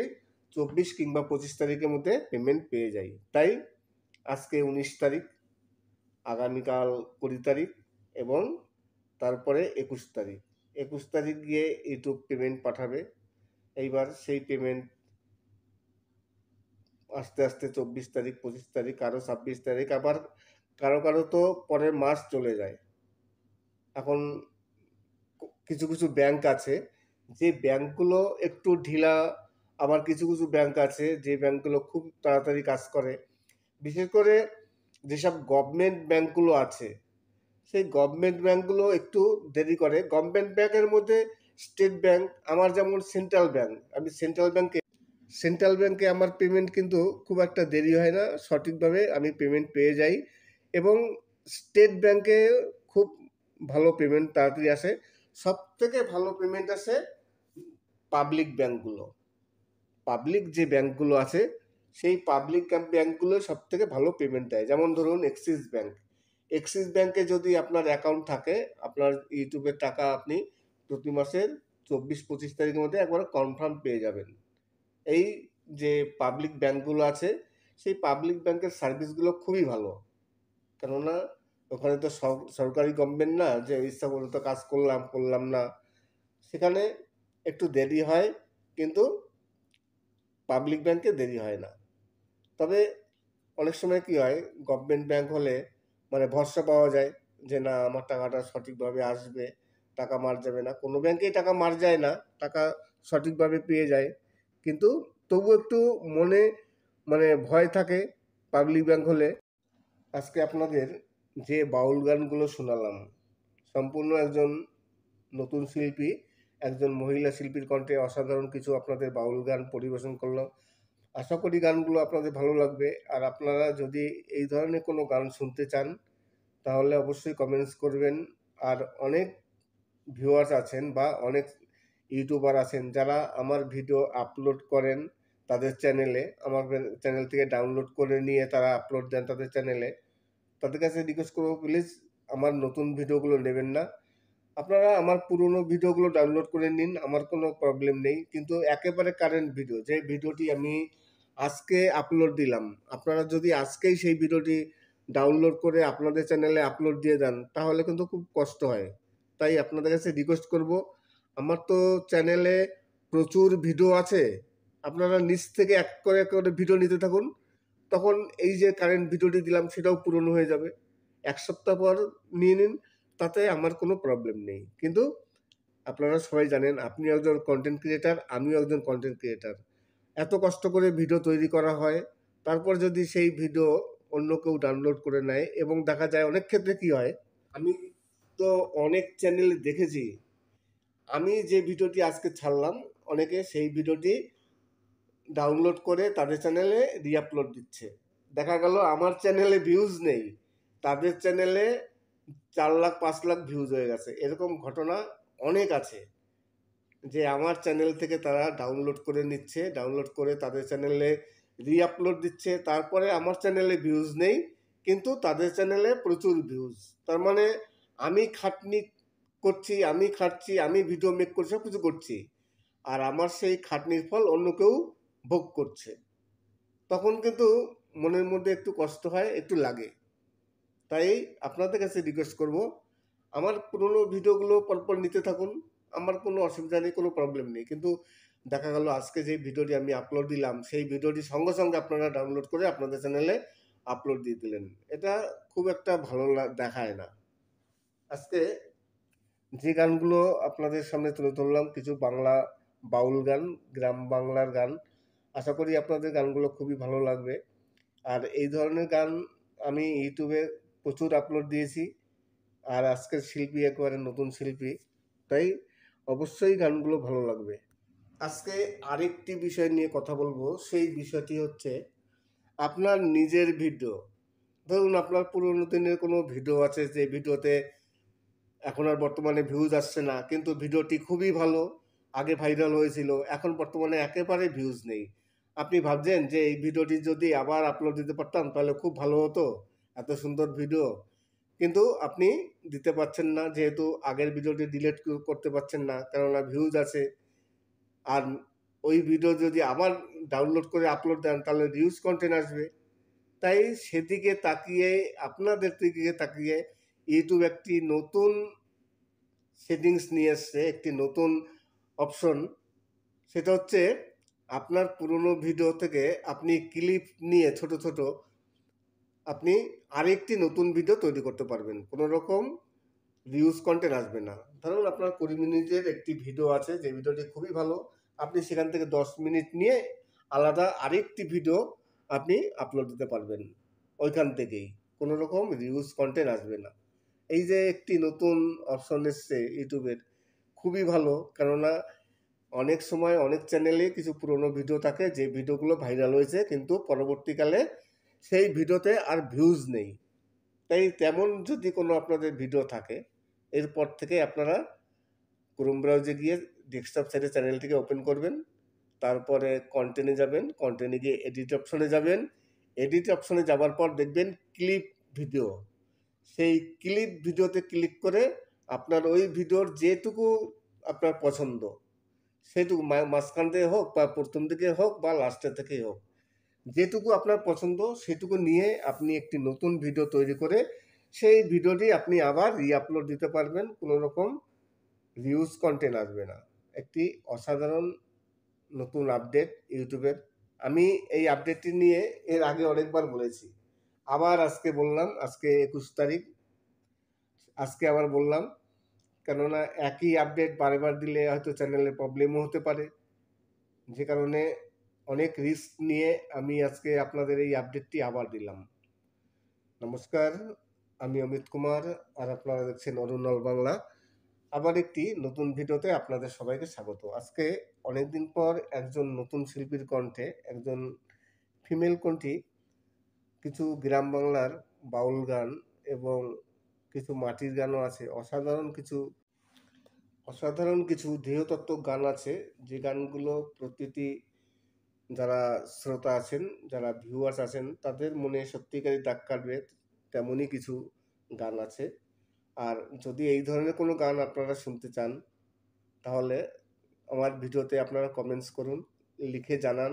24 কিংবা 25 তারিখের মধ্যে পেমেন্ট পেয়ে যাই। তাই আজকে 19 তারিখ, আগামীকাল 20 তারিখ এবং তারপরে 21 তারিখ। 21 তারিখ গিয়ে ইউটিউব পেমেন্ট পাঠাবে। এইবার সেই পেমেন্ট আস্তে আস্তে 24 তারিখ, 25 তারিখ, কারো 26 তারিখ, আবার কারো কারো তো পরের মাস চলে যায়। এখন কিছু কিছু ব্যাংক আছে, যে ব্যাংকগুলো একটু ঢিলা, আবার কিছু কিছু ব্যাংক আছে যে ব্যাংকগুলো খুব তাড়াতাড়ি কাজ করে। বিশেষ করে যেসব গভর্নমেন্ট ব্যাংকগুলো আছে, সেই গভর্নমেন্ট ব্যাংকগুলো একটু দেরি করে। গভর্নমেন্ট ব্যাংকের মধ্যে স্টেট ব্যাংক, আমার যেমন সেন্ট্রাল ব্যাংক, আমি সেন্ট্রাল ব্যাংকে আমার পেমেন্ট কিন্তু খুব একটা দেরি হয় না, সঠিকভাবে আমি পেমেন্ট পেয়ে যাই। এবং স্টেট ব্যাংকে খুব ভালো পেমেন্ট তাড়াতাড়ি আসে। সব থেকে ভালো পেমেন্ট আসে পাবলিক ব্যাংকগুলো, পাবলিক যে ব্যাংকগুলো আছে সেই পাবলিক ব্যাংকগুলো সব থেকে ভালো পেমেন্ট দেয়। যেমন ধরুন এক্সিস ব্যাংক, এক্সিস ব্যাংকে যদি আপনার অ্যাকাউন্ট থাকে, আপনার ইউটিউবের টাকা আপনি প্রতি মাসের 24-25 তারিখের মধ্যে একবার কনফার্ম পেয়ে যাবেন। এই যে পাবলিক ব্যাংকগুলো আছে, সেই পাবলিক ব্যাংকের সার্ভিসগুলো খুবই ভালো, কেননা ওখানে তো সরকারি গভর্নমেন্ট না যে ইচ্ছা করে তো কাজ করলাম না, সেখানে একটু দেরি হয়, কিন্তু পাবলিক ব্যাংকে দেরি হয় না। তবে অনেক সময় কি হয়, গভর্নমেন্ট ব্যাংক হলে ভরসা পাওয়া যায় যে না আমার টাকাটা সঠিকভাবে আসবে, টাকা মার যাবে না। কোনো ব্যাংকেই টাকা মার যায় না, টাকা সঠিকভাবে পেয়ে যায়, কিন্তু তবু একটু মনে ভয় থাকে পাবলিক ব্যাংক হলে। আজকে আপনাদের যে বাউল গানগুলো শোনালাম, সম্পূর্ণ একজন নতুন শিল্পী, একজন মহিলা শিল্পীর কণ্ঠে অসাধারণ কিছু আপনাদের বাউল গান পরিবেশন করলো। আশা করি গানগুলো আপনাদের ভালো লাগবে। আর আপনারা যদি এই ধরনের কোনো গান শুনতে চান তাহলে অবশ্যই কমেন্টস করবেন। আর অনেক ভিউয়ার্স আছেন বা অনেক ইউটিউবার আছেন যারা আমার ভিডিও আপলোড করেন তাদের চ্যানেলে, আমার চ্যানেল থেকে ডাউনলোড করে নিয়ে তারা আপলোড দেন তাদের চ্যানেলে। তাদের কাছে রিকোয়েস্ট করবো, প্লিজ আমার নতুন ভিডিওগুলো নেবেন না, আপনারা আমার পুরনো ভিডিওগুলো ডাউনলোড করে নিন, আমার কোনো প্রবলেম নেই। কিন্তু একেবারে কারেন্ট ভিডিও, যে ভিডিওটি আমি আজকে আপলোড দিলাম, আপনারা যদি আজকেই সেই ভিডিওটি ডাউনলোড করে আপনাদের চ্যানেলে আপলোড দিয়ে দেন তাহলে কিন্তু খুব কষ্ট হয়। তাই আপনাদের কাছে রিকোয়েস্ট করব, আমার তো চ্যানেলে প্রচুর ভিডিও আছে, আপনারা নিচ থেকে এক করে ভিডিও নিতে থাকুন, তখন এই যে কারেন্ট ভিডিওটি দিলাম সেটাও পুরনো হয়ে যাবে। এক সপ্তাহ পর নিয়ে নিন, তাতে আমার কোনো প্রবলেম নেই। কিন্তু আপনারা সবাই জানেন আপনি একজন কন্টেন্ট ক্রিয়েটার, আমিও একজন কন্টেন্ট ক্রিয়েটার। এত কষ্ট করে ভিডিও তৈরি করা হয়, তারপর যদি সেই ভিডিও অন্য কেউ ডাউনলোড করে নেয়, এবং দেখা যায় অনেক ক্ষেত্রে কি হয়, আমি তো অনেক চ্যানেলে দেখেছি, আমি যে ভিডিওটি আজকে ছাড়লাম অনেকে সেই ভিডিওটি ডাউনলোড করে তাদের চ্যানেলে রিআপলোড দিচ্ছে। দেখা গেল আমার চ্যানেলে ভিউজ নেই, তাদের চ্যানেলে 4 লাখ 5 লাখ ভিউজ হয়ে গেছে। এরকম ঘটনা অনেক আছে, যে আমার চ্যানেল থেকে তারা ডাউনলোড করে নিচ্ছে, ডাউনলোড করে তাদের চ্যানেলে রিআপলোড দিচ্ছে, তারপরে আমার চ্যানেলে ভিউজ নেই কিন্তু তাদের চ্যানেলে প্রচুর ভিউজ। তার মানে আমি খাটনি করছি, আমি খাটছি, আমি ভিডিও মেক করছি, সব কিছু করছি, আর আমার সেই খাটনির ফল অন্য কেউ ভোগ করছে। তখন কিন্তু মনের মধ্যে একটু কষ্ট হয়, একটু লাগে। তাই আপনাদের কাছে রিকোয়েস্ট করব, আমার পুরনো ভিডিওগুলো পরপর নিতে থাকুন, আমার কোনো অসুবিধা নেই, কোনো প্রবলেম নেই। কিন্তু দেখা গেল আজকে যে ভিডিওটি আমি আপলোড দিলাম, সেই ভিডিওটি সঙ্গে সঙ্গে আপনারা ডাউনলোড করে আপনাদের চ্যানেলে আপলোড দিয়ে দিলেন, এটা খুব একটা ভালো দেখায় না। আজকে যে গানগুলো আপনাদের সামনে তুলে ধরলাম, কিছু বাংলা বাউল গান, গ্রাম বাংলার গান, আশা করি আপনাদের গানগুলো খুবই ভালো লাগবে। আর এই ধরনের গান আমি ইউটিউবে প্রচুর আপলোড দিয়েছি, আর আজকের শিল্পী একেবারে নতুন শিল্পী, তাই অবশ্যই গানগুলো ভালো লাগবে। আজকে আরেকটি বিষয় নিয়ে কথা বলবো, সেই বিষয়টি হচ্ছে আপনার নিজের ভিডিও। ধরুন আপনার পুরোনো দিনের কোনো ভিডিও আছে, যে ভিডিওতে এখন আর বর্তমানে ভিউজ আসছে না, কিন্তু ভিডিওটি খুবই ভালো, আগে ভাইরাল হয়েছিল, এখন বর্তমানে একেবারে ভিউজ নেই। আপনি ভাবছেন যে এই ভিডিওটি যদি আবার আপলোড দিতে পারতাম তাহলে খুব ভালো হতো, এত সুন্দর ভিডিও, কিন্তু আপনি দিতে পারছেন না, যেহেতু আগের ভিডিওটি ডিলিট করতে পারছেন না, কেননা ভিউজ আছে। আর ওই ভিডিও যদি আবার ডাউনলোড করে আপলোড দেন তাহলে রিউজ কন্টেন্ট আসবে। তাই সেদিকে তাকিয়ে, আপনাদের দিকে তাকিয়ে ইউটিউব একটি নতুন সেটিংস নিয়ে এসছে, একটি নতুন অপশন। সেটা হচ্ছে আপনার পুরনো ভিডিও থেকে আপনি ক্লিপ নিয়ে ছোট ছোট আপনি আরেকটি নতুন ভিডিও তৈরি করতে পারবেন, কোনো রকম ভিউজ কন্টেন্ট আসবে না। ধরুন আপনার 20 মিনিটের একটি ভিডিও আছে, যে ভিডিওটি খুবই ভালো, আপনি সেখান থেকে 10 মিনিট নিয়ে আলাদা আরেকটি ভিডিও আপনি আপলোড দিতে পারবেন, ওইখান থেকেই কোনো রকম ভিউজ কন্টেন্ট আসবে না। এই যে একটি নতুন অপশন এসছে ইউটিউবের, খুবই ভালো, কেননা অনেক সময় অনেক চ্যানেলে কিছু পুরনো ভিডিও থাকে, যে ভিডিওগুলো ভাইরাল হয়েছে কিন্তু পরবর্তীকালে সেই ভিডিওতে আর ভিউজ নেই। তাই তেমন যদি কোনো আপনাদের ভিডিও থাকে, এরপর থেকে আপনারা ক্রোম ব্রাউজে গিয়ে ডেস্কটপ সাইডে চ্যানেলটিকে ওপেন করবেন, তারপরে কন্টেন্টে যাবেন, কন্টেন্টে গিয়ে এডিট অপশনে যাবেন, এডিট অপশনে যাওয়ার পর দেখবেন ক্লিপ ভিডিও, সেই ক্লিপ ভিডিওতে ক্লিক করে আপনার ওই ভিডিওর যেটুকু আপনার পছন্দ, সেটুকু মাঝখান থেকে হোক বা প্রথম দিকে হোক বা লাস্টের থেকেই হোক, যেটুকু আপনার পছন্দ সেটুকু নিয়ে আপনি একটি নতুন ভিডিও তৈরি করে সেই ভিডিওটি আপনি আবার রিআপলোড দিতে পারবেন, কোনো রকম ভিউজ কন্টেন্ট আসবে না। একটি অসাধারণ নতুন আপডেট ইউটিউবের। আমি এই আপডেটটি নিয়ে এর আগে অনেকবার বলেছি, আবার আজকে বললাম, আজকে 21 তারিখ, আজকে আবার বললাম, কেননা একই আপডেট বারবার দিলে হয়তো চ্যানেলে প্রবলেমও হতে পারে, যে কারণে অনেক রিস্ক নিয়ে আমি আজকে আপনাদের এই আপডেটটি আবার দিলাম। নমস্কার, আমি অমিত কুমার, আর আপনারা দেখছেন অরুণল বাংলা। আবার একটি নতুন ভিডিওতে আপনাদের সবাইকে স্বাগত। আজকে অনেকদিন পর একজন নতুন শিল্পীর কণ্ঠে, একজন ফিমেল কণ্ঠী, কিছু গ্রাম বাংলার বাউল গান এবং কিছু মাটির গানও আছে, অসাধারণ কিছু দেহতত্ত্বক গান আছে, যে গানগুলো প্রতিটি যারা শ্রোতা আছেন, যারা ভিউয়ার্স আছেন, তাদের মনে সত্যিকারই দাগ কাটবে, তেমনই কিছু গান আছে। আর যদি এই ধরনের কোনো গান আপনারা শুনতে চান তাহলে আমার ভিডিওতে আপনারা কমেন্টস করুন, লিখে জানান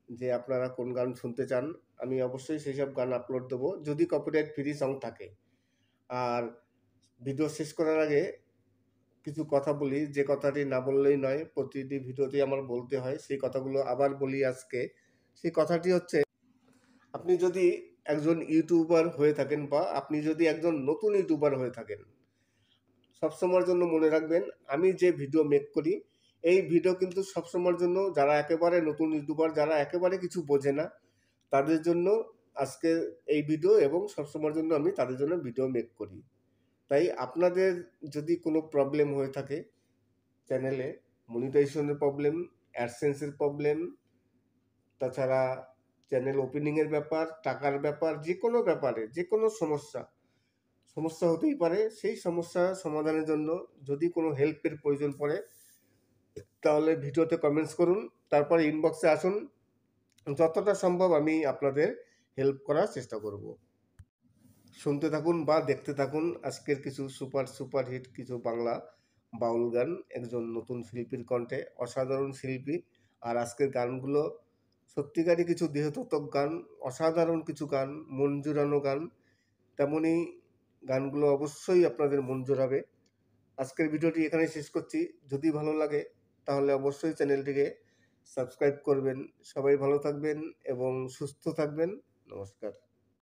যে আপনারা কোন গান শুনতে চান, আমি অবশ্যই সেই সব গান আপলোড দেবো, যদি কপিরাইট ফ্রি সং থাকে। আর ভিডিও শেষ করার আগে কিছু কথা বলি, যে কথাটি না বললেই নয়, প্রতিটি ভিডিওতে আমার বলতে হয়, সেই কথাগুলো আবার বলি আজকে। সেই কথাটি হচ্ছে, আপনি যদি একজন ইউটিউবার হয়ে থাকেন বা আপনি যদি একজন নতুন ইউটিউবার হয়ে থাকেন, সবসময়ের জন্য মনে রাখবেন, আমি যে ভিডিও মেক করি এই ভিডিও কিন্তু সবসময়ের জন্য যারা একেবারে নতুন ইউটিউবার, যারা একেবারে কিছু বোঝে না, তাদের জন্য আজকে এই ভিডিও, এবং সবসময়ের জন্য আমি তাদের জন্য ভিডিও মেক করি। তাই আপনাদের যদি কোনো প্রবলেম হয়ে থাকে চ্যানেলে, মনিটাইজেশনের প্রবলেম, অ্যাডসেন্সের প্রবলেম, তাছাড়া চ্যানেল ওপেনিংয়ের ব্যাপার, টাকার ব্যাপার, যে কোনো ব্যাপারে যে কোনো সমস্যা, সমস্যা হতেই পারে। সেই সমস্যা সমাধানের জন্য যদি কোনো হেল্পের প্রয়োজন পড়ে তাহলে ভিডিওতে কমেন্টস করুন, তারপরে ইনবক্সে আসুন। যতটা সম্ভব আমি আপনাদের হেল্প করার চেষ্টা করব। শুনতে থাকুন বা দেখতে থাকুন আজকের কিছু সুপার হিট কিছু বাংলা বাউল গান, একজন নতুন শিল্পীর কণ্ঠে, অসাধারণ শিল্পী। আর আজকের গানগুলো সত্যিকারই কিছু দেহতত্ত্বক গান, অসাধারণ কিছু গান, মন জুড়ানো গান। তেমনই গানগুলো অবশ্যই আপনাদের মন জোড়াবে। আজকের ভিডিওটি এখানে শেষ করছি। যদি ভালো লাগে তাহলে অবশ্যই চ্যানেলটিকে সাবস্ক্রাইব করবেন। সবাই ভালো থাকবেন এবং সুস্থ থাকবেন। নমস্কার।